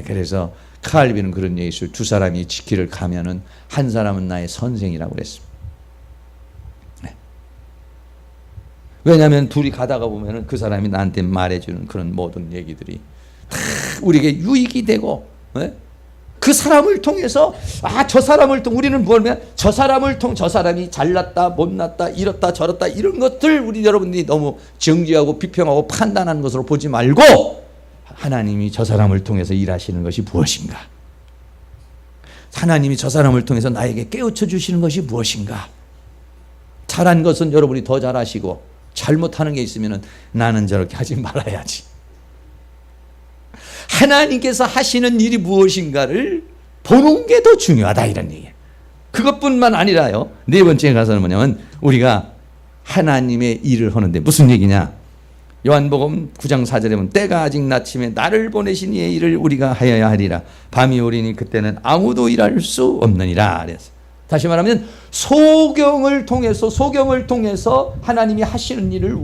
그래서 칼빈은 그런 얘기 있어요. 두 사람이 지키를 가면은 한 사람은 나의 선생이라고 그랬습니다. 왜냐하면 둘이 가다가 보면은 그 사람이 나한테 말해주는 그런 모든 얘기들이 다 우리에게 유익이 되고, 그 사람을 통해서 저 사람을 통 우리는 뭐냐면 저 사람을 통 저 사람이 잘났다 못났다 이렇다 저렇다 이런 것들 우리 여러분들이 너무 정죄하고 비평하고 판단하는 것으로 보지 말고 하나님이 저 사람을 통해서 일하시는 것이 무엇인가? 하나님이 저 사람을 통해서 나에게 깨우쳐 주시는 것이 무엇인가? 잘한 것은 여러분이 더 잘하시고 잘못하는 게 있으면 나는 저렇게 하지 말아야지. 하나님께서 하시는 일이 무엇인가를 보는 게 더 중요하다 이런 얘기예요. 그것뿐만 아니라요. 네 번째 가서는 뭐냐면 우리가 하나님의 일을 하는데 무슨 얘기냐? 요한복음 9장 4절에 보면 때가 아직 낮침에 나를 보내신 이의 일을 우리가 하여야 하리라. 밤이 오리니 그때는 아무도 일할 수 없느니라. 그래서 다시 말하면 소경을 통해서 하나님이 하시는 일을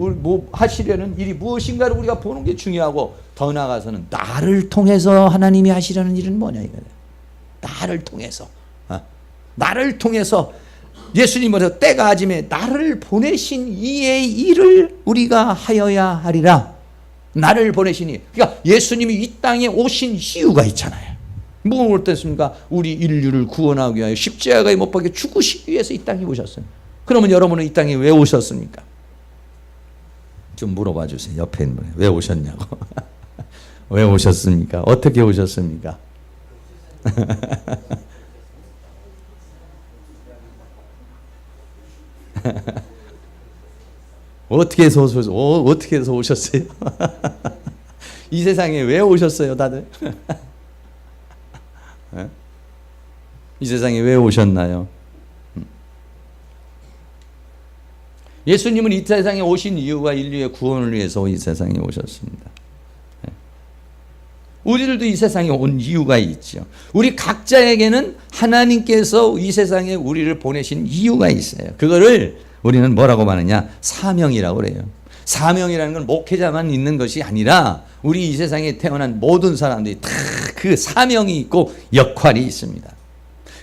하시려는 일이 무엇인가를 우리가 보는 게 중요하고 더 나아가서는 나를 통해서 하나님이 하시려는 일은 뭐냐 이거예요. 나를 통해서 예수님은 때가 아침에 나를 보내신 이의 일을 우리가 하여야 하리라. 나를 보내신 이. 그러니까 예수님이 이 땅에 오신 이유가 있잖아요. 무엇을 뜻입니까? 우리 인류를 구원하기 위하여 십자가에 못 박혀 죽으시기 위해서 이 땅에 오셨어요. 그러면 여러분은 이 땅에 왜 오셨습니까? 좀 물어봐 주세요. 옆에 있는 분에 왜 오셨냐고. 왜 오셨습니까? 어떻게 오셨습니까? 어떻게 해서 오셨어요? 이 세상에 왜 오셨어요, 다들? 이 세상에 왜 오셨나요? 예수님은 이 세상에 오신 이유가 인류의 구원을 위해서 이 세상에 오셨습니다. 우리들도 이 세상에 온 이유가 있죠. 우리 각자에게는 하나님께서 이 세상에 우리를 보내신 이유가 있어요. 그거를 우리는 뭐라고 말하냐? 사명이라고 그래요. 사명이라는 건 목회자만 있는 것이 아니라 우리 이 세상에 태어난 모든 사람들이 다 그 사명이 있고 역할이 있습니다.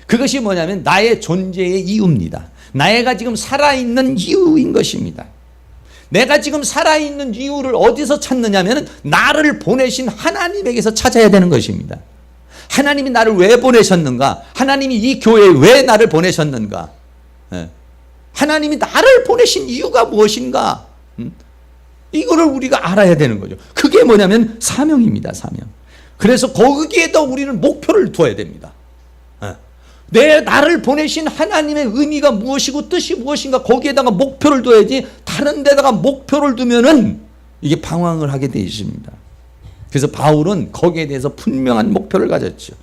그것이 뭐냐면 나의 존재의 이유입니다. 나애가 지금 살아있는 이유인 것입니다. 내가 지금 살아있는 이유를 어디서 찾느냐면 나를 보내신 하나님에게서 찾아야 되는 것입니다. 하나님이 나를 왜 보내셨는가? 하나님이 이 교회에 왜 나를 보내셨는가? 하나님이 나를 보내신 이유가 무엇인가? 이거를 우리가 알아야 되는 거죠. 그게 뭐냐면 사명입니다. 사명. 그래서 거기에다 우리는 목표를 두어야 됩니다. 나를 보내신 하나님의 의미가 무엇이고 뜻이 무엇인가 거기에다가 목표를 둬야지 다른 데다가 목표를 두면은 이게 방황을 하게 되어 있습니다. 그래서 바울은 거기에 대해서 분명한 목표를 가졌죠.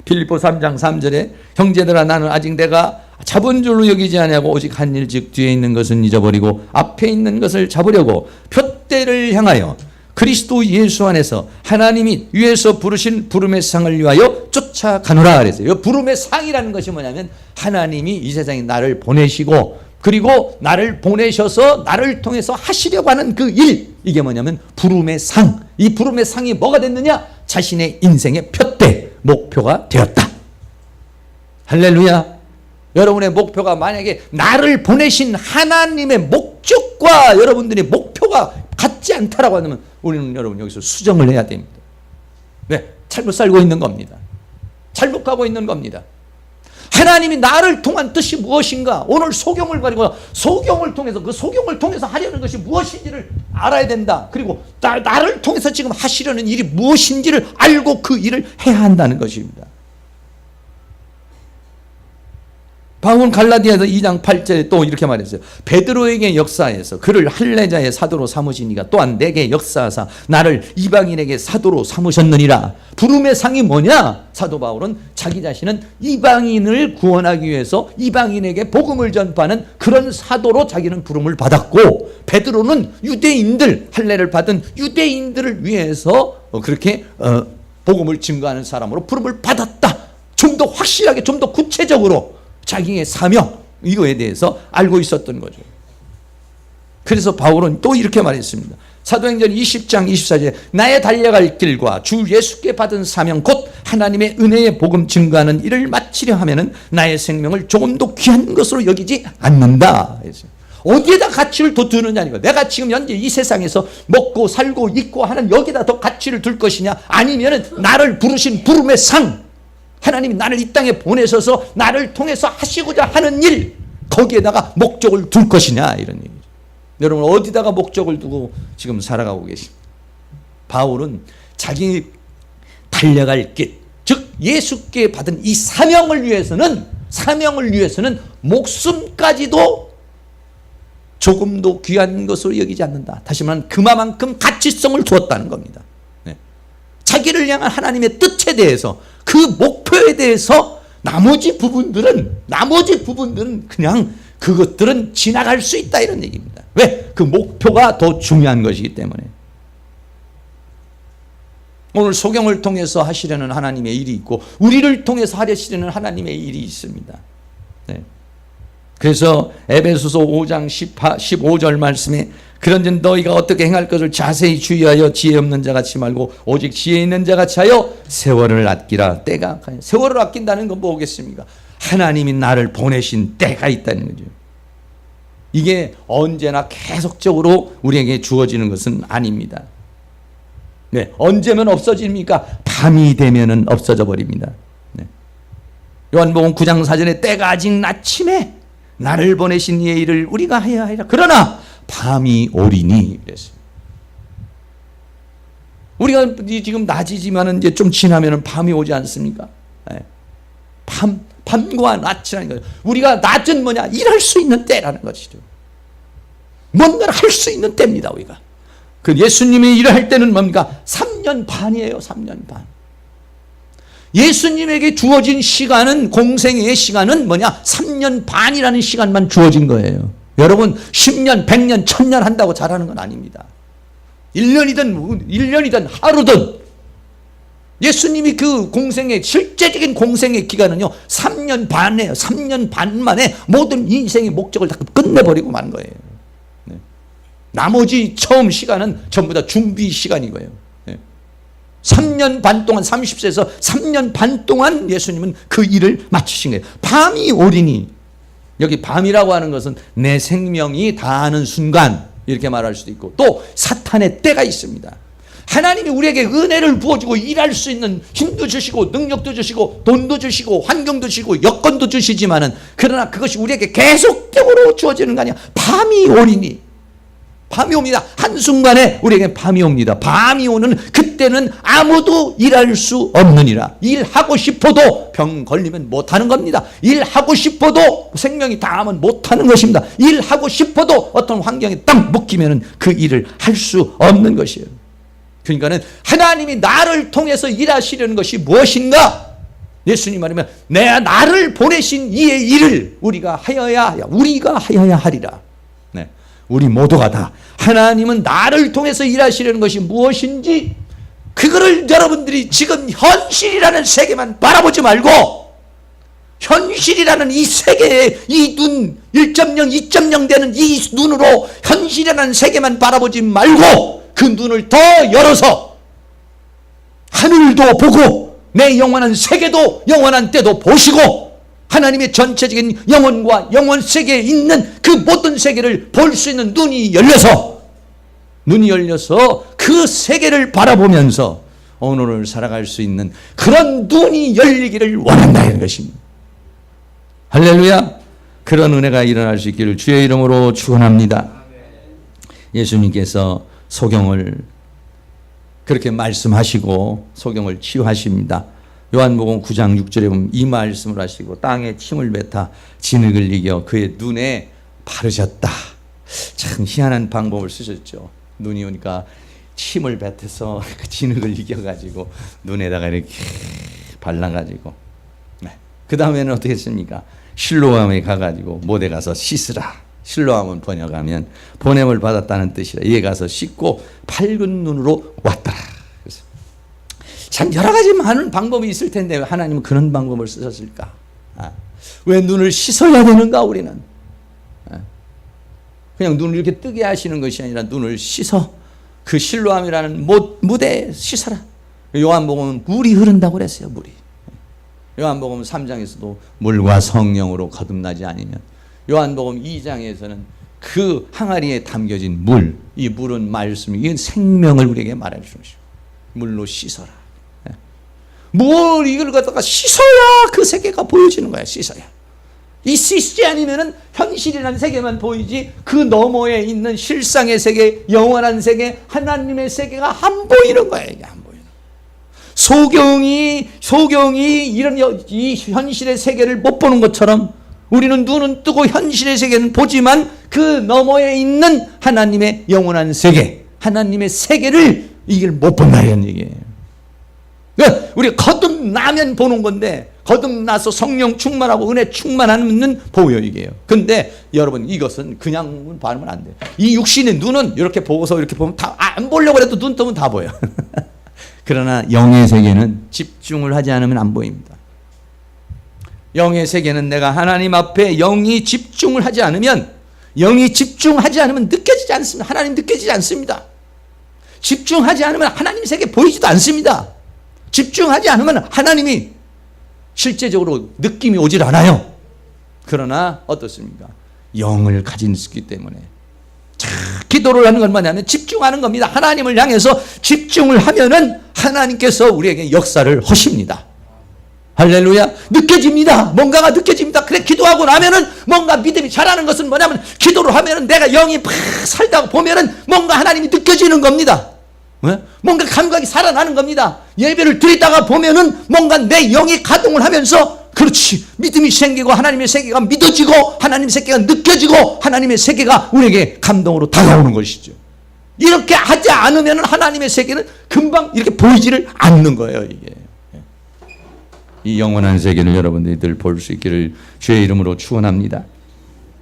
빌립보 3장 3절에 형제들아 나는 아직 내가 잡은 줄로 여기지 아니하고 오직 한 일 즉 뒤에 있는 것은 잊어버리고 앞에 있는 것을 잡으려고 표대를 향하여 그리스도 예수 안에서 하나님이 위에서 부르신 부름의 상을 위하여 쫓아가노라 그랬어요. 부름의 상이라는 것이 뭐냐면 하나님이 이 세상에 나를 보내시고 그리고 나를 보내셔서 나를 통해서 하시려고 하는 그 일, 이게 뭐냐면 부름의 상. 이 부름의 상이 뭐가 됐느냐? 자신의 인생의 표대, 목표가 되었다. 할렐루야. 여러분의 목표가 만약에 나를 보내신 하나님의 목적과 여러분들의 목표가 같지 않다라고 하면 우리는 여러분 여기서 수정을 해야 됩니다. 왜? 잘못 살고 있는 겁니다. 잘못 가고 있는 겁니다. 하나님이 나를 통한 뜻이 무엇인가? 오늘 소경을 가지고 소경을 통해서 그 소경을 통해서 하려는 것이 무엇인지를 알아야 된다. 그리고 나를 통해서 지금 하시려는 일이 무엇인지를 알고 그 일을 해야 한다는 것입니다. 바울은 갈라디아서 2장 8절에 또 이렇게 말했어요. 베드로에게 역사해서 그를 할례자의 사도로 삼으시니가 또한 내게 역사하사 나를 이방인에게 사도로 삼으셨느니라. 부름의 상이 뭐냐? 사도 바울은 자기 자신은 이방인을 구원하기 위해서 이방인에게 복음을 전파하는 그런 사도로 자기는 부름을 받았고, 베드로는 유대인들, 할례를 받은 유대인들을 위해서 그렇게 복음을 증거하는 사람으로 부름을 받았다. 좀 더 확실하게, 좀 더 구체적으로 자기의 사명, 이거에 대해서 알고 있었던 거죠. 그래서 바울은 또 이렇게 말했습니다. 사도행전 20장 24절에 나의 달려갈 길과 주 예수께 받은 사명 곧 하나님의 은혜의 복음 증거하는 일을 마치려 하면은 나의 생명을 조금도 귀한 것으로 여기지 않는다. 어디에다 가치를 더 두느냐니까. 내가 지금 현재 이 세상에서 먹고 살고 있고 하는 여기다 더 가치를 둘 것이냐, 아니면은 나를 부르신 부름의 상, 하나님이 나를 이 땅에 보내셔서 나를 통해서 하시고자 하는 일, 거기에다가 목적을 둘 것이냐, 이런 얘기죠. 여러분 어디다가 목적을 두고 지금 살아가고 계십니까? 바울은 자기 달려갈 길, 즉 예수께 받은 이 사명을 위해서는 목숨까지도 조금도 귀한 것으로 여기지 않는다. 다시 말하면 그만큼 가치성을 두었다는 겁니다. 자기를 향한 하나님의 뜻에 대해서, 그 목표에 대해서 나머지 부분들은 그냥 그것들은 지나갈 수 있다, 이런 얘기입니다. 왜? 그 목표가 더 중요한 것이기 때문에. 오늘 소경을 통해서 하시려는 하나님의 일이 있고 우리를 통해서 하시려는 하나님의 일이 있습니다. 네. 그래서 에베소서 5장 15절 말씀에 그런즉 너희가 어떻게 행할 것을 자세히 주의하여 지혜 없는 자같이 말고 오직 지혜 있는 자같이 하여 세월을 아끼라. 때가 가요. 세월을 아낀다는 건 뭐겠습니까? 하나님이 나를 보내신 때가 있다는 거죠. 이게 언제나 계속적으로 우리에게 주어지는 것은 아닙니다. 네, 언제면 없어집니까? 밤이 되면은 없어져 버립니다. 네. 요한복음 9장 4절에 때가 아직 낮침에 나를 보내신 이의 일을 우리가 해야 하리라. 그러나 밤이 오리니 그랬어요. 우리가 지금 낮이지만은 이제 좀 지나면은 밤이 오지 않습니까? 네. 밤과 낮이라는 거죠. 우리가 낮은 뭐냐? 일할 수 있는 때라는 것이죠. 뭔가를 할 수 있는 때입니다, 우리가. 그 예수님이 일을 할 때는 뭡니까? 3년 반이에요, 3년 반. 예수님에게 주어진 시간은, 공생의 시간은 뭐냐? 3년 반이라는 시간만 주어진 거예요. 여러분 10년, 100년, 1000년 한다고 잘하는 건 아닙니다. 1년이든 하루든 예수님이 그 공생의, 실제적인 공생의 기간은요 3년 반이에요. 3년 반 만에 모든 인생의 목적을 다 끝내버리고 만 거예요. 네. 나머지 처음 시간은 전부 다 준비 시간이고요. 네. 3년 반 동안, 30세에서 3년 반 동안 예수님은 그 일을 마치신 거예요. 밤이 오리니, 여기 밤이라고 하는 것은 내 생명이 다하는 순간, 이렇게 말할 수도 있고, 또 사탄의 때가 있습니다. 하나님이 우리에게 은혜를 부어주고 일할 수 있는 힘도 주시고 능력도 주시고 돈도 주시고 환경도 주시고 여건도 주시지만은, 그러나 그것이 우리에게 계속적으로 주어지는 거 아니야. 밤이 오리니, 밤이 옵니다. 한순간에 우리에게 밤이 옵니다. 밤이 오는 그때는 아무도 일할 수 없느니라. 일하고 싶어도 병 걸리면 못하는 겁니다. 일하고 싶어도 생명이 다하면 못하는 것입니다. 일하고 싶어도 어떤 환경에 딱 묶이면 그 일을 할 수 없는 것이에요. 그러니까는 하나님이 나를 통해서 일하시려는 것이 무엇인가? 예수님 말하면 나를 보내신 이의 일을 우리가 하여야 하리라. 네. 우리 모두가 다 하나님은 나를 통해서 일하시려는 것이 무엇인지, 그거를 여러분들이 지금 현실이라는 세계만 바라보지 말고, 현실이라는 이 세계의 이 눈 1.0, 2.0 되는 이 눈으로 현실이라는 세계만 바라보지 말고 그 눈을 더 열어서 하늘도 보고 내 영원한 세계도 영원한 때도 보시고, 하나님의 전체적인 영혼과 영원 세계에 있는 그 모든 세계를 볼 수 있는 눈이 열려서 그 세계를 바라보면서 오늘을 살아갈 수 있는 그런 눈이 열리기를 원한다는 것입니다. 할렐루야. 그런 은혜가 일어날 수 있기를 주의 이름으로 축원합니다. 예수님께서 소경을 그렇게 말씀하시고 소경을 치유하십니다. 요한복음 9장 6절에 보면 이 말씀을 하시고 땅에 침을 뱉어 진흙을 이겨 그의 눈에 바르셨다. 참 희한한 방법을 쓰셨죠. 눈이 오니까 침을 뱉어서 그 진흙을 이겨가지고 눈에다가 이렇게 발라가지고, 네. 그 다음에는 어떻게 했습니까? 실로암에 가가지고 못에 가서 씻으라. 실로암은 번역하면 보냄을 받았다는 뜻이라. 이에 가서 씻고 밝은 눈으로 왔더라. 그래서 참 여러 가지 많은 방법이 있을 텐데 왜 하나님은 그런 방법을 쓰셨을까? 왜 눈을 씻어야 되는가? 우리는 그냥 눈을 이렇게 뜨게 하시는 것이 아니라 눈을 씻어 그 실로암이라는 무대에 씻어라. 요한복음은 물이 흐른다고 그랬어요. 물이. 요한복음 3장에서도 물과 성령으로 거듭나지 않으면, 요한복음 2장에서는 그 항아리에 담겨진 물, 이 물은 말씀이, 이 생명을 우리에게 말해 주는 것이죠. 물로 씻어라. 물 이걸 갖다가 씻어야 그 세계가 보여지는 거야. 씻어야. 이 씻지 않으면은 현실이라는 세계만 보이지 그 너머에 있는 실상의 세계, 영원한 세계, 하나님의 세계가 안 보이는 거야. 이게 안 보이는. 소경이 이런 이 현실의 세계를 못 보는 것처럼 우리는 눈은 뜨고 현실의 세계는 보지만 그 너머에 있는 하나님의 영원한 세계, 하나님의 세계를 이걸 못 본다는 얘기예요. 그러니까 우리가 거듭나면 보는 건데, 거듭나서 성령 충만하고 은혜 충만하면 보여 이게요. 근데 여러분 이것은 그냥 봐면 안 돼요. 이 육신의 눈은 이렇게 보고서 이렇게 보면 다 안 보려고 해도 눈 뜨면 다 보여. 그러나 영의 세계는 집중을 하지 않으면 안 보입니다. 영의 세계는 내가 하나님 앞에 영이 집중을 하지 않으면, 영이 집중하지 않으면 느껴지지 않습니다. 하나님 느껴지지 않습니다. 집중하지 않으면 하나님 세계 보이지도 않습니다. 집중하지 않으면 하나님이 실제적으로 느낌이 오질 않아요. 그러나 어떻습니까? 영을 가진 있기 때문에 기도를 하는 건 뭐냐면 집중하는 겁니다. 하나님을 향해서 집중을 하면은 하나님께서 우리에게 역사를 하십니다. 할렐루야. 느껴집니다. 뭔가가 느껴집니다. 그래 기도하고 나면은 뭔가 믿음이 자라는 것은 뭐냐면, 기도를 하면은 내가 영이 팍 살다가 보면은 뭔가 하나님이 느껴지는 겁니다. 뭔가 감각이 살아나는 겁니다. 예배를 드리다가 보면은 뭔가 내 영이 가동을 하면서, 그렇지, 믿음이 생기고 하나님의 세계가 믿어지고 하나님의 세계가 느껴지고 하나님의 세계가 우리에게 감동으로 다가오는 것이죠. 이렇게 하지 않으면 하나님의 세계는 금방 이렇게 보이지를 않는 거예요. 이게 이 영원한 세계를 여러분들이 늘 볼 수 있기를 주의 이름으로 축원합니다.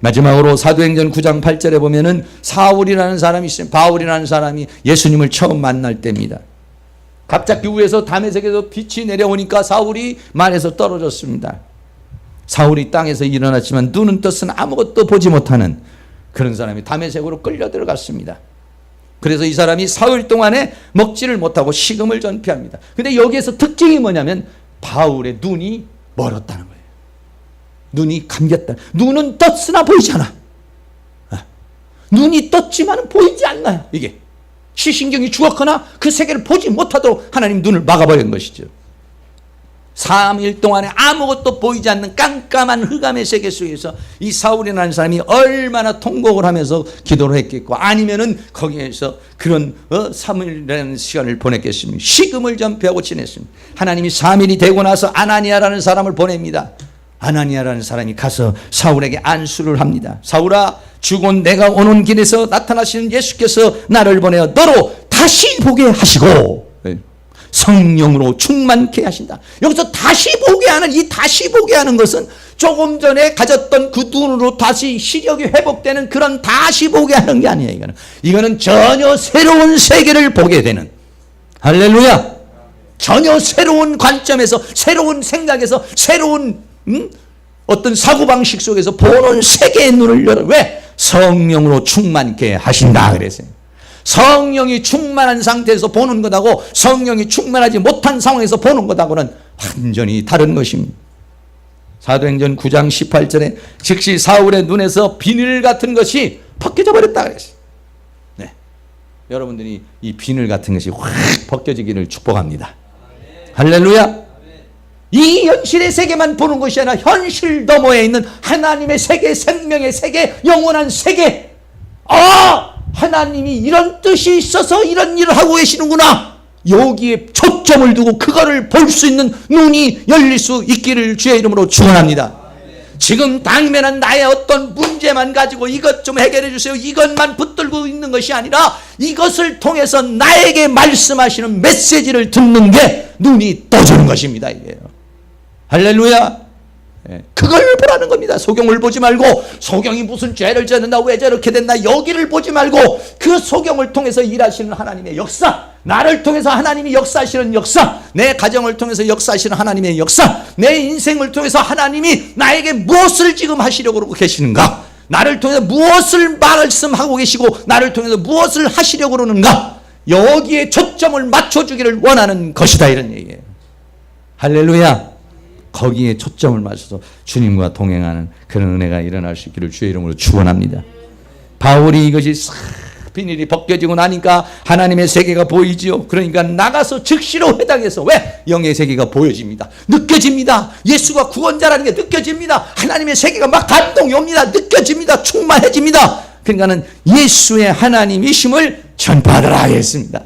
마지막으로 사도행전 9장 8절에 보면은 사울이라는 사람이 있어요. 바울이라는 사람이 예수님을 처음 만날 때입니다. 갑자기 위에서 다메섹에서 빛이 내려오니까 사울이 말에서 떨어졌습니다. 사울이 땅에서 일어났지만 눈은 떴으나 아무것도 보지 못하는 그런 사람이 다메섹으로 끌려 들어갔습니다. 그래서 이 사람이 사흘 동안에 먹지를 못하고 식음을 전폐합니다. 근데 여기에서 특징이 뭐냐면 바울의 눈이 멀었다는 거예요. 눈이 감겼다. 눈은 떴으나 보이지 않아. 눈이 떴지만 보이지 않나요? 이게 시신경이 죽었거나 그 세계를 보지 못하도록 하나님 눈을 막아버린 것이죠. 3일 동안에 아무것도 보이지 않는 깜깜한 흑암의 세계 속에서 이 사울이라는 사람이 얼마나 통곡을 하면서 기도를 했겠고, 아니면은 거기에서 그런 3일이라는 시간을 보냈겠습니까? 식음을 전폐하고 지냈습니다. 하나님이 3일이 되고 나서 아나니아라는 사람을 보냅니다. 아나니아라는 사람이 가서 사울에게 안수를 합니다. 사울아, 죽은 내가 오는 길에서 나타나시는 예수께서 나를 보내어 너로 다시 보게 하시고 성령으로 충만케 하신다. 여기서 다시 보게 하는, 이 다시 보게 하는 것은 조금 전에 가졌던 그 눈으로 다시 시력이 회복되는 그런 다시 보게 하는 게 아니에요. 이거는 전혀 새로운 세계를 보게 되는, 할렐루야, 전혀 새로운 관점에서, 새로운 생각에서, 새로운 어떤 사고방식 속에서 보는 세계의 눈을 열어. 왜? 성령으로 충만케 하신다 그랬어요. 성령이 충만한 상태에서 보는 것하고 성령이 충만하지 못한 상황에서 보는 것하고는 완전히 다른 것입니다. 사도행전 9장 18절에 즉시 사울의 눈에서 비늘 같은 것이 벗겨져 버렸다 그랬어요. 네. 여러분들이 이 비늘 같은 것이 확 벗겨지기를 축복합니다. 할렐루야. 이 현실의 세계만 보는 것이 아니라 현실 너머에 있는 하나님의 세계, 생명의 세계, 영원한 세계. 하나님이 이런 뜻이 있어서 이런 일을 하고 계시는구나. 여기에 초점을 두고 그거를 볼 수 있는 눈이 열릴 수 있기를 주의 이름으로 축원합니다. 지금 당면한 나의 어떤 문제만 가지고 이것 좀 해결해 주세요, 이것만 붙들고 있는 것이 아니라 이것을 통해서 나에게 말씀하시는 메시지를 듣는 게 눈이 떠지는 것입니다. 이게요. 할렐루야. 그걸 보라는 겁니다. 소경을 보지 말고 소경이 무슨 죄를 지었나, 왜 저렇게 됐나, 여기를 보지 말고 그 소경을 통해서 일하시는 하나님의 역사, 나를 통해서 하나님이 역사하시는 역사, 내 가정을 통해서 역사하시는 하나님의 역사, 내 인생을 통해서 하나님이 나에게 무엇을 지금 하시려고 그러고 계시는가, 나를 통해서 무엇을 말씀하고 계시고 나를 통해서 무엇을 하시려고 그러는가, 여기에 초점을 맞춰주기를 원하는 것이다, 이런 얘기예요. 할렐루야. 거기에 초점을 맞춰서 주님과 동행하는 그런 은혜가 일어날 수 있기를 주의 이름으로 축원합니다. 바울이 이것이 싹 비닐이 벗겨지고 나니까 하나님의 세계가 보이지요. 그러니까 나가서 즉시로 회당에서, 왜? 영의 세계가 보여집니다. 느껴집니다. 예수가 구원자라는 게 느껴집니다. 하나님의 세계가 막 감동이 옵니다. 느껴집니다. 충만해집니다. 그러니까는 예수의 하나님이심을 전파하라 했습니다.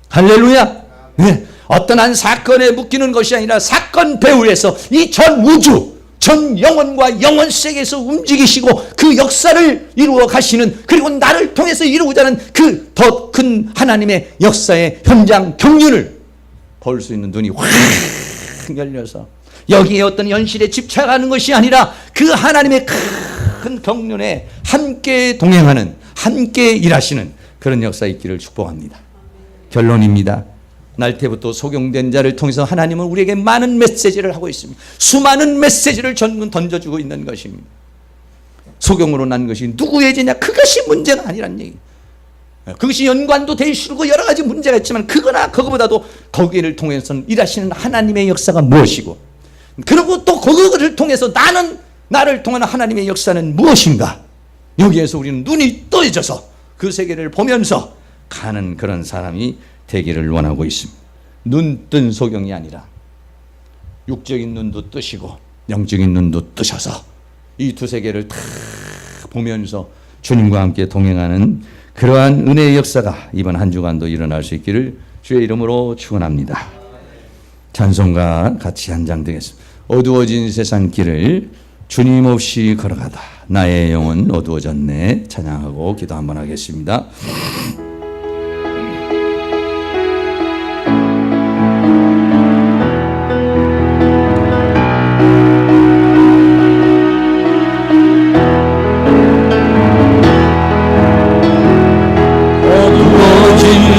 할렐루야. 네. 어떤 한 사건에 묶이는 것이 아니라 사건 배후에서 이 전 우주, 전 영혼과 영혼 세계에서 움직이시고 그 역사를 이루어 가시는, 그리고 나를 통해서 이루고자 하는 그 더 큰 하나님의 역사의 현장 경륜을 볼 수 있는 눈이 확 열려서 여기에 어떤 현실에 집착하는 것이 아니라 그 하나님의 큰 경륜에 함께 동행하는, 함께 일하시는 그런 역사 있기를 축복합니다. 결론입니다. 날 때부터 소경된 자를 통해서 하나님은 우리에게 많은 메시지를 하고 있습니다. 수많은 메시지를 전문 던져주고 있는 것입니다. 소경으로 난 것이 누구의 죄냐, 그것이 문제가 아니란 얘기. 그것이 연관도 될 수 있고 여러 가지 문제가 있지만 그거나 그거보다도 거기를 통해서 일하시는 하나님의 역사가 무엇이고, 그리고 또 그거를 통해서 나를 통하는 하나님의 역사는 무엇인가, 여기에서 우리는 눈이 떠져서 그 세계를 보면서 가는 그런 사람이 되기를 원하고 있습니다. 눈 뜬 소경이 아니라 육적인 눈도 뜨시고 영적인 눈도 뜨셔서 이 두 세계를 다 보면서 주님과 함께 동행하는 그러한 은혜의 역사가 이번 한 주간도 일어날 수 있기를 주의 이름으로 축원합니다. 찬송가 같이 한 장 드리겠습니다. 어두워진 세상 길을 주님 없이 걸어가다 나의 영혼 어두워졌네, 찬양하고 기도 한번 하겠습니다.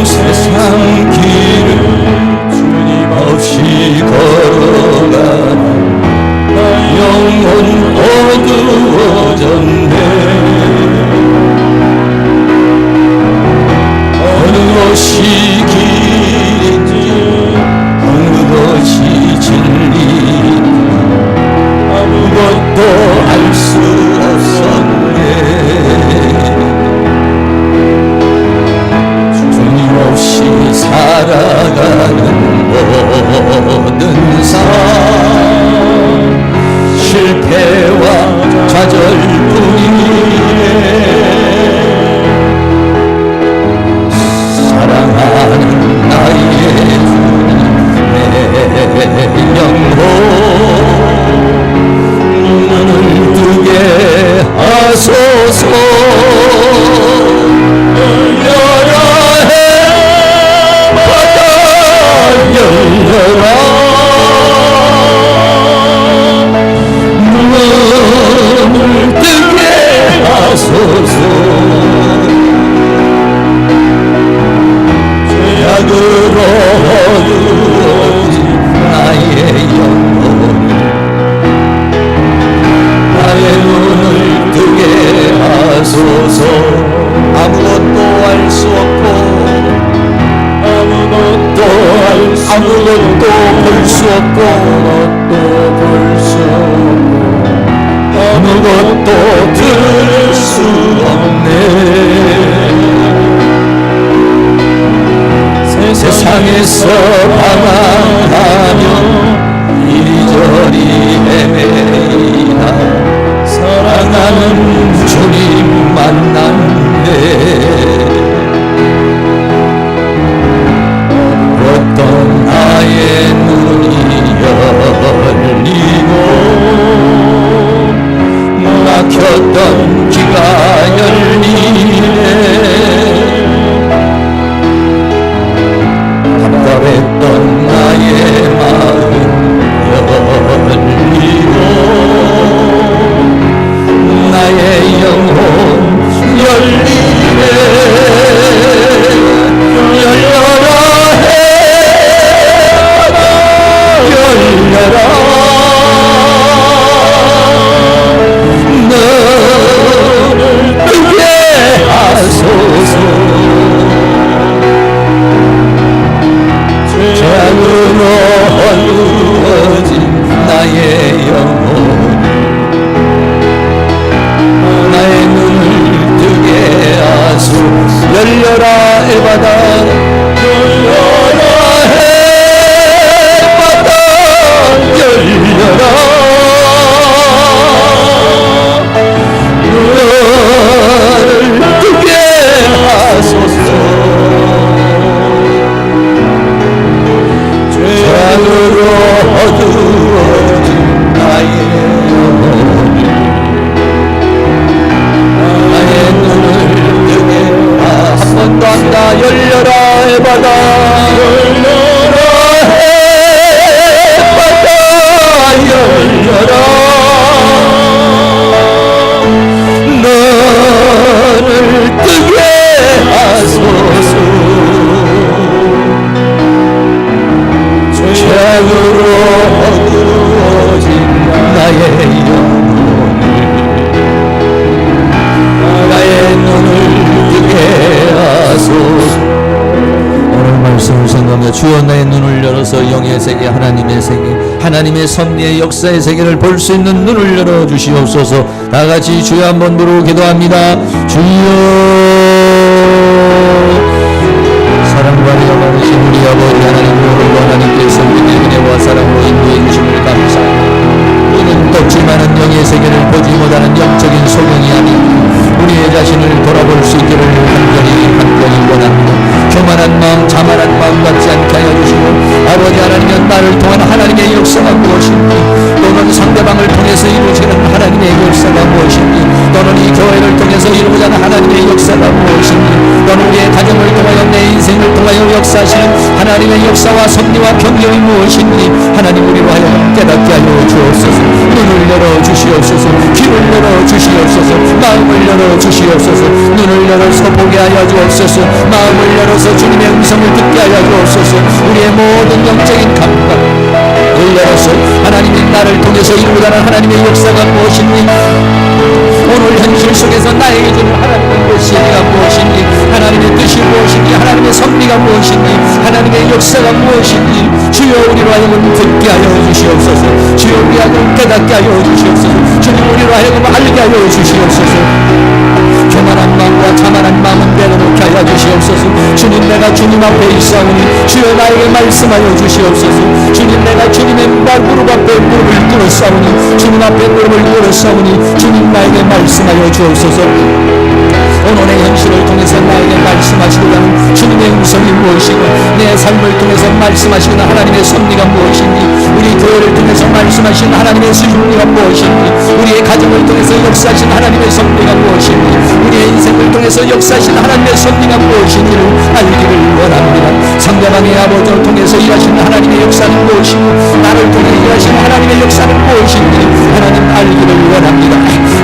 세상 길을 주님 없이 걸어가다 영혼 어두워졌네. 사랑하는 나의 내 영혼 눈을 뜨게 하소서. 열려라 해마다 열려라 눈을 뜨게 하소서. 죄악으로 어두워진 나의 영혼 나의 눈을 뜨게 하소서. 아무것도 알 수 없고 아무것도 볼 수 없고 아무것도 들을 수 없네. 세상에서 방황하며 이리저리 헤매이다 사랑하는 주님 만났네. 어떤 나의 눈이 열리고 막혔던 귀가 열리네. 답답했던 나의 마음 열리고 나의 영혼 열리네. 열려라 열려라 너를 뜨게 하소서. 죄악으로 어두워진 나의 영혼 나의 눈을 뜨게 하소서. 열려라 해바다 열려라 해바다 열려라 너를 뜨게 하소서. 죄악으로 어두워진 나의 영혼 나의 눈을 뜨게 한 번 더 한다. 열려라 해바다 열려라 해바다 열려라 너를 뜨게 하소서. 죄악으로 어두워진 나의 영혼을 나의 눈을 뜨게 하소서. 오늘 말씀을 생각하며 주여 나의 눈을 열어서 영의 세계 하나님의 세계 하나님의 섭리의 역사의 세계를 볼 수 있는 눈을 열어 주시옵소서. 다같이 주여 한번 부르고 기도합니다. 주여 사랑과 은혜가 많으신 우리 아버지 하나님, 하나님께서 우리의 은혜와 사랑으로 인도해 주심을 감사합니다. 우리는 떡지 많은 영의 세계를 보지 못하는 영적인 소경이 아닌 우리의 자신을 돌아볼 수 있기를 간절히 원합니다. 교만한 마음, 자만한 마음 갖지 않게 하여 주시고 아버지 하나님은 나를 통한 하나님의 역사가 무엇인지 또는 상대방을 통해서 이루어지는 하나님의 역사가 무엇인지 또는 이 교회를 통해서 이루고자 하는 하나님의 역사가 무엇인지 또는 우리의 가정을 통하여 내 인생을 통하여 역사하시는 하나님의 역사와 섭리와 경영이 무엇인지 하나님 우리로 하여금 깨닫게 하여 주옵소서. 눈을 열어 주시옵소서. 귀를 열어 주시옵소서. 마음을 열어 주시옵소서. 눈을 열어서 보게 하여 주옵소서. 마음을 열어서 주님의 음성을 듣게 하여 주옵소서. 우리의 모든 영적인 감각을 열어서 하나님이 나를 통해서 이루고자 하나님의 역사가 무엇인지 오늘 현실 속에서 나에게 주는 하나님의 메시지가 무엇인지 하나님의 뜻이 무엇인지 하나님의 섭리가 무엇인지 하나님의 역사가 무엇인지 주여 우리로 하여금 듣게 하여 주시옵소서. 주여 우리 하여금 깨닫게 하여 주시옵소서. 주님 우리로 하여금 알게 하여 주시옵소서. 교만한 마음과 자만한 마음은 내려놓게 하여 주시옵소서. 주님 내가 주님 앞에 있사오니 주여 나에게 말씀하여 주시옵소서. 주님 내가 주님의 무릎 앞에 무릎을 꿇어 꿇었사오니 주님 앞에 무릎을 꿇었사오니 주님 나에게 말씀하여 주옵소서. 오늘의 현실을 통해서 나에게 말씀하시고자 하는 주님의 음성이 무엇이고 내 삶을 통해서 말씀하시는 하나님의 섭리가 무엇인지 우리 교회를 통해서 말씀하시는 하나님의 섭리가 무엇인지 우리의 가정을 통해서 역사하신 하나님의 섭리가 무엇인지 우리의 인생을 통해서 역사하신 하나님의 섭리가 무엇인지를 알기를 원합니다. 상대방의 아버지를 통해서 일하시는 하나님의 역사는 무엇이고 나를 통해 일하시는 하나님의 역사는 무엇인지 하나님 알기를 원합니다.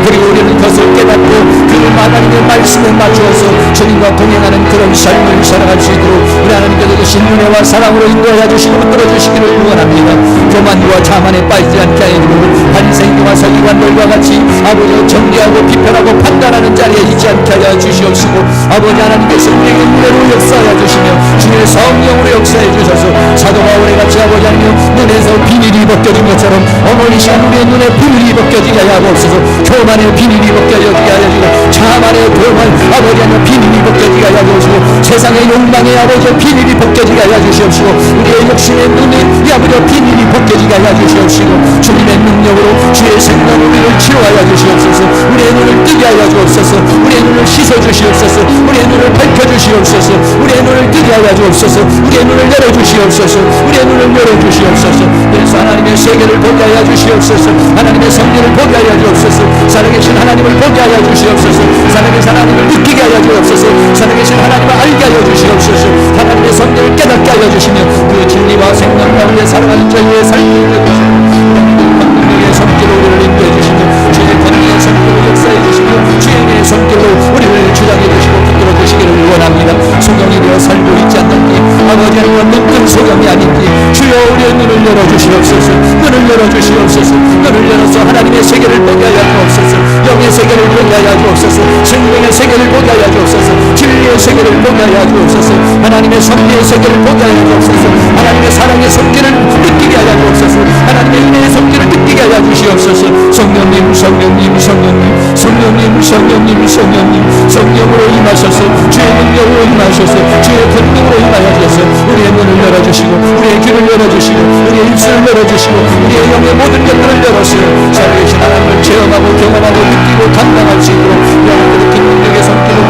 그리고 우리는 그것을 깨닫고 그 하나님의 말씀에 맞추어서 주님과 동행하는 그런 삶을 살아갈 수 있도록 우리 하나님께서 주신 은혜와 사랑으로 인도하여 주시고 붙들어 주시기를 원합니다. 교만과 자만에 빠지지 않게 하여 주고 바리새인과 서기관들과 같이 아버지가 정죄하고 비판하고 판단하는 자리에 있지 않게 하여 주시옵시고 아버지 하나님께서 우리에게 은혜로 역사하여 주시며 주의 성령으로 역사해 주셔서 사도 바울의 같이 아버지 하나님 눈에서 비밀이 벗겨진 것처럼 오늘 이 시간 우리의 눈에 비밀이 벗겨지게 하여 없어서 교만의 비밀이 벗겨지게 하여 주고 자만의 교만 아버지 하나님 비밀이 벗겨지게 하여 주시고 세상의 욕망의 아버지 비밀이 벗겨지게 하여 주시옵시고 우리의 욕심의 눈이 이 아버지 비밀이 벗겨지게 하여 주시옵시고 주님의 능력으로 주의 생명 우리를 치료하여 주시옵소서. 우리의 눈을 뜨게 하여 주옵소서. 우리의 눈을 씻어 주시옵소서. 우리의 눈을 밝혀 주시옵소서. 우리의 눈을 뜨게 하여 주옵소서. 우리의 눈을 열어 주시옵소서. 우리의 눈을 열어 주시옵소서. 그래서 하나님의 세계를 보게 하여 주시옵소서. 하나님의 성령을 보게 하여 주옵소서. 살아계신 하나님을 보게 하여 주시옵소서. 살아계신 하나님을 느끼게 하여 주옵소서. 살아계신 하나님을 알게 하여 주시옵소서. 하나님의 성령을 깨닫게 하여 주시며 그 진리와 생명 가운데 살아가는 저희의 삶을 인도해 주시며 성령의 손길로 우리를 인도해 주시며 주의 권능의 손길로 역사해 주시며 주의 은혜의 손길로 우리를 주장해 주시고 붙들어 주시기를 원합니다. 소경이 되어 살고 있지 않는지 아버지 하나님과 눈뜬 소경이 아닌지 주여 우리의 눈을 열어주시옵소서. 눈을 열어주시옵소서. 눈을 열어서 하나님의 세계를 보게 하여 주옵소서. 영의 세계를 보게 하여 주옵소서. 생명의 세계를 보게 하여 주옵소서. 진리의 세계를 보게 하여 주옵소서. 하나님의 섭리의 세계를 보게 하여 주옵소서. 하나님의 사랑의 섭리를 느끼게 하여 주옵소서. 하나님의 은혜의 섭리를 느끼게 하여 주시옵소서. 성령님 성령님 성령님 성령님 성령님 성령님 성령으로 임하셔서 주의 능력으로 임하셔서 주의 권능으로 임하셔서 우리의 문을 열어주시고 우리의 귀를 열어주시고 우리의 입술을 열어주시고 우리의 영의 모든 것들을 열어서 살아계신 하나님을 체험하고 경험하고 느끼고 감당할 수 있도록 여러분들의 긴 능력의 손길로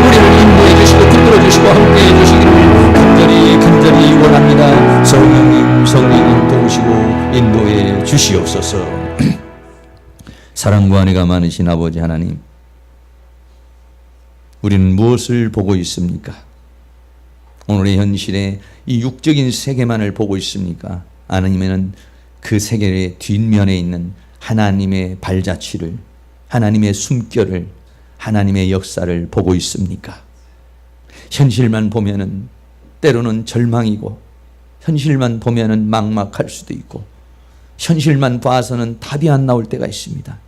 우리를 인도해 주시고 붙들어 주시고 함께해 주시기를 간절히 원합니다. 성령님 도우시고 인도해 주시옵소서. 사랑과 은혜가 많으신 아버지 하나님, 우리는 무엇을 보고 있습니까? 오늘의 현실에 이 육적인 세계만을 보고 있습니까? 아니면 그 세계의 뒷면에 있는 하나님의 발자취를, 하나님의 숨결을, 하나님의 역사를 보고 있습니까? 현실만 보면은 때로는 절망이고, 현실만 보면은 막막할 수도 있고, 현실만 봐서는 답이 안 나올 때가 있습니다.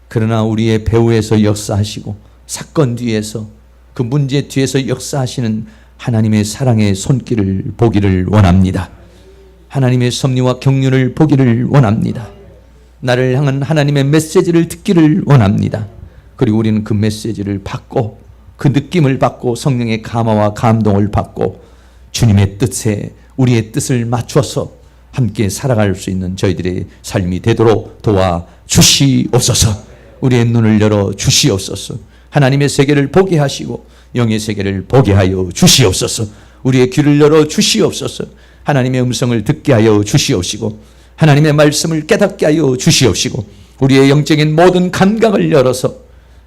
그러나 우리의 배후에서 역사하시고 사건 뒤에서 그 문제 뒤에서 역사하시는 하나님의 사랑의 손길을 보기를 원합니다. 하나님의 섭리와 경륜을 보기를 원합니다. 나를 향한 하나님의 메시지를 듣기를 원합니다. 그리고 우리는 그 메시지를 받고 그 느낌을 받고 성령의 감화와 감동을 받고 주님의 뜻에 우리의 뜻을 맞춰서 함께 살아갈 수 있는 저희들의 삶이 되도록 도와주시옵소서. 우리의 눈을 열어 주시옵소서. 하나님의 세계를 보게 하시고 영의 세계를 보게 하여 주시옵소서. 우리의 귀를 열어 주시옵소서. 하나님의 음성을 듣게 하여 주시옵시고 하나님의 말씀을 깨닫게 하여 주시옵시고 우리의 영적인 모든 감각을 열어서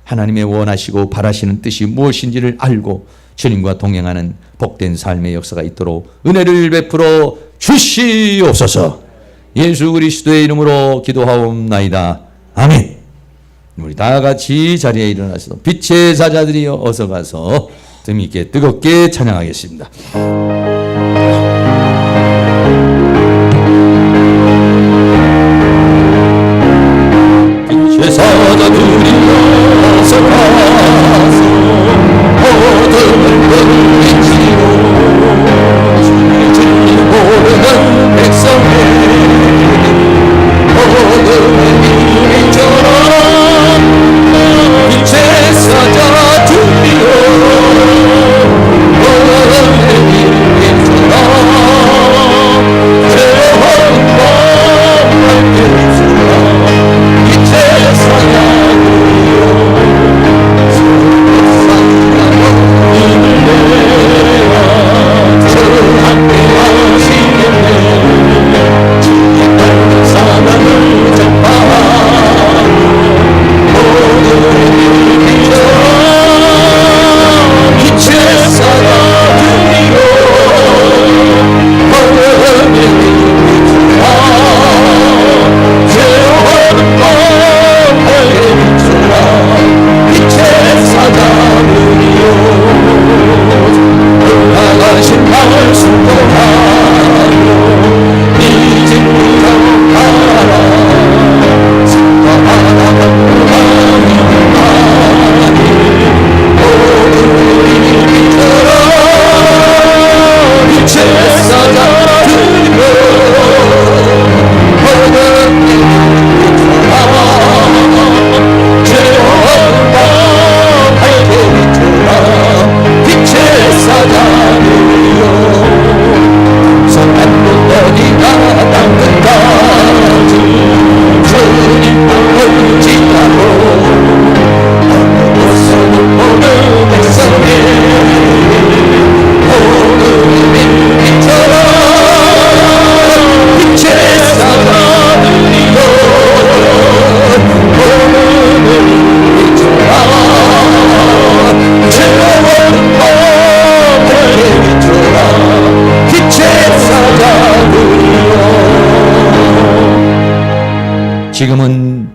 하나님의 원하시고 바라시는 뜻이 무엇인지를 알고 주님과 동행하는 복된 삶의 역사가 있도록 은혜를 베풀어 주시옵소서. 예수 그리스도의 이름으로 기도하옵나이다. 아멘. 우리 다 같이 자리에 일어나서 빛의 사자들이여 어서 가서 뜸있게 뜨겁게 찬양하겠습니다. 빛의 사자들이여 어서 가서 어둠을 벗기시고 주의 진리 모르는 백성에게 어둠의 빛처럼 빛의 사자들이여 어둠의 빛처럼 지금은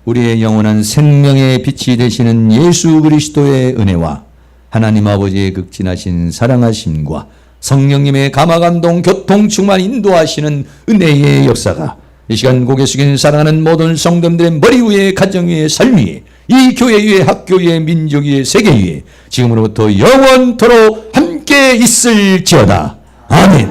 우리의 영원한 생명의 빛이 되시는 예수 그리스도의 은혜와 하나님 아버지의 극진하신 사랑하심과 성령님의 감화감동 교통 충만 인도하시는 은혜의 역사가 이 시간 고개 숙인 사랑하는 모든 성도들의 머리 위에 가정 위에 삶 위에 이 교회 위에 학교 위에 민족 위에 세계 위에 지금으로부터 영원토록 함께 있을지어다. 아멘.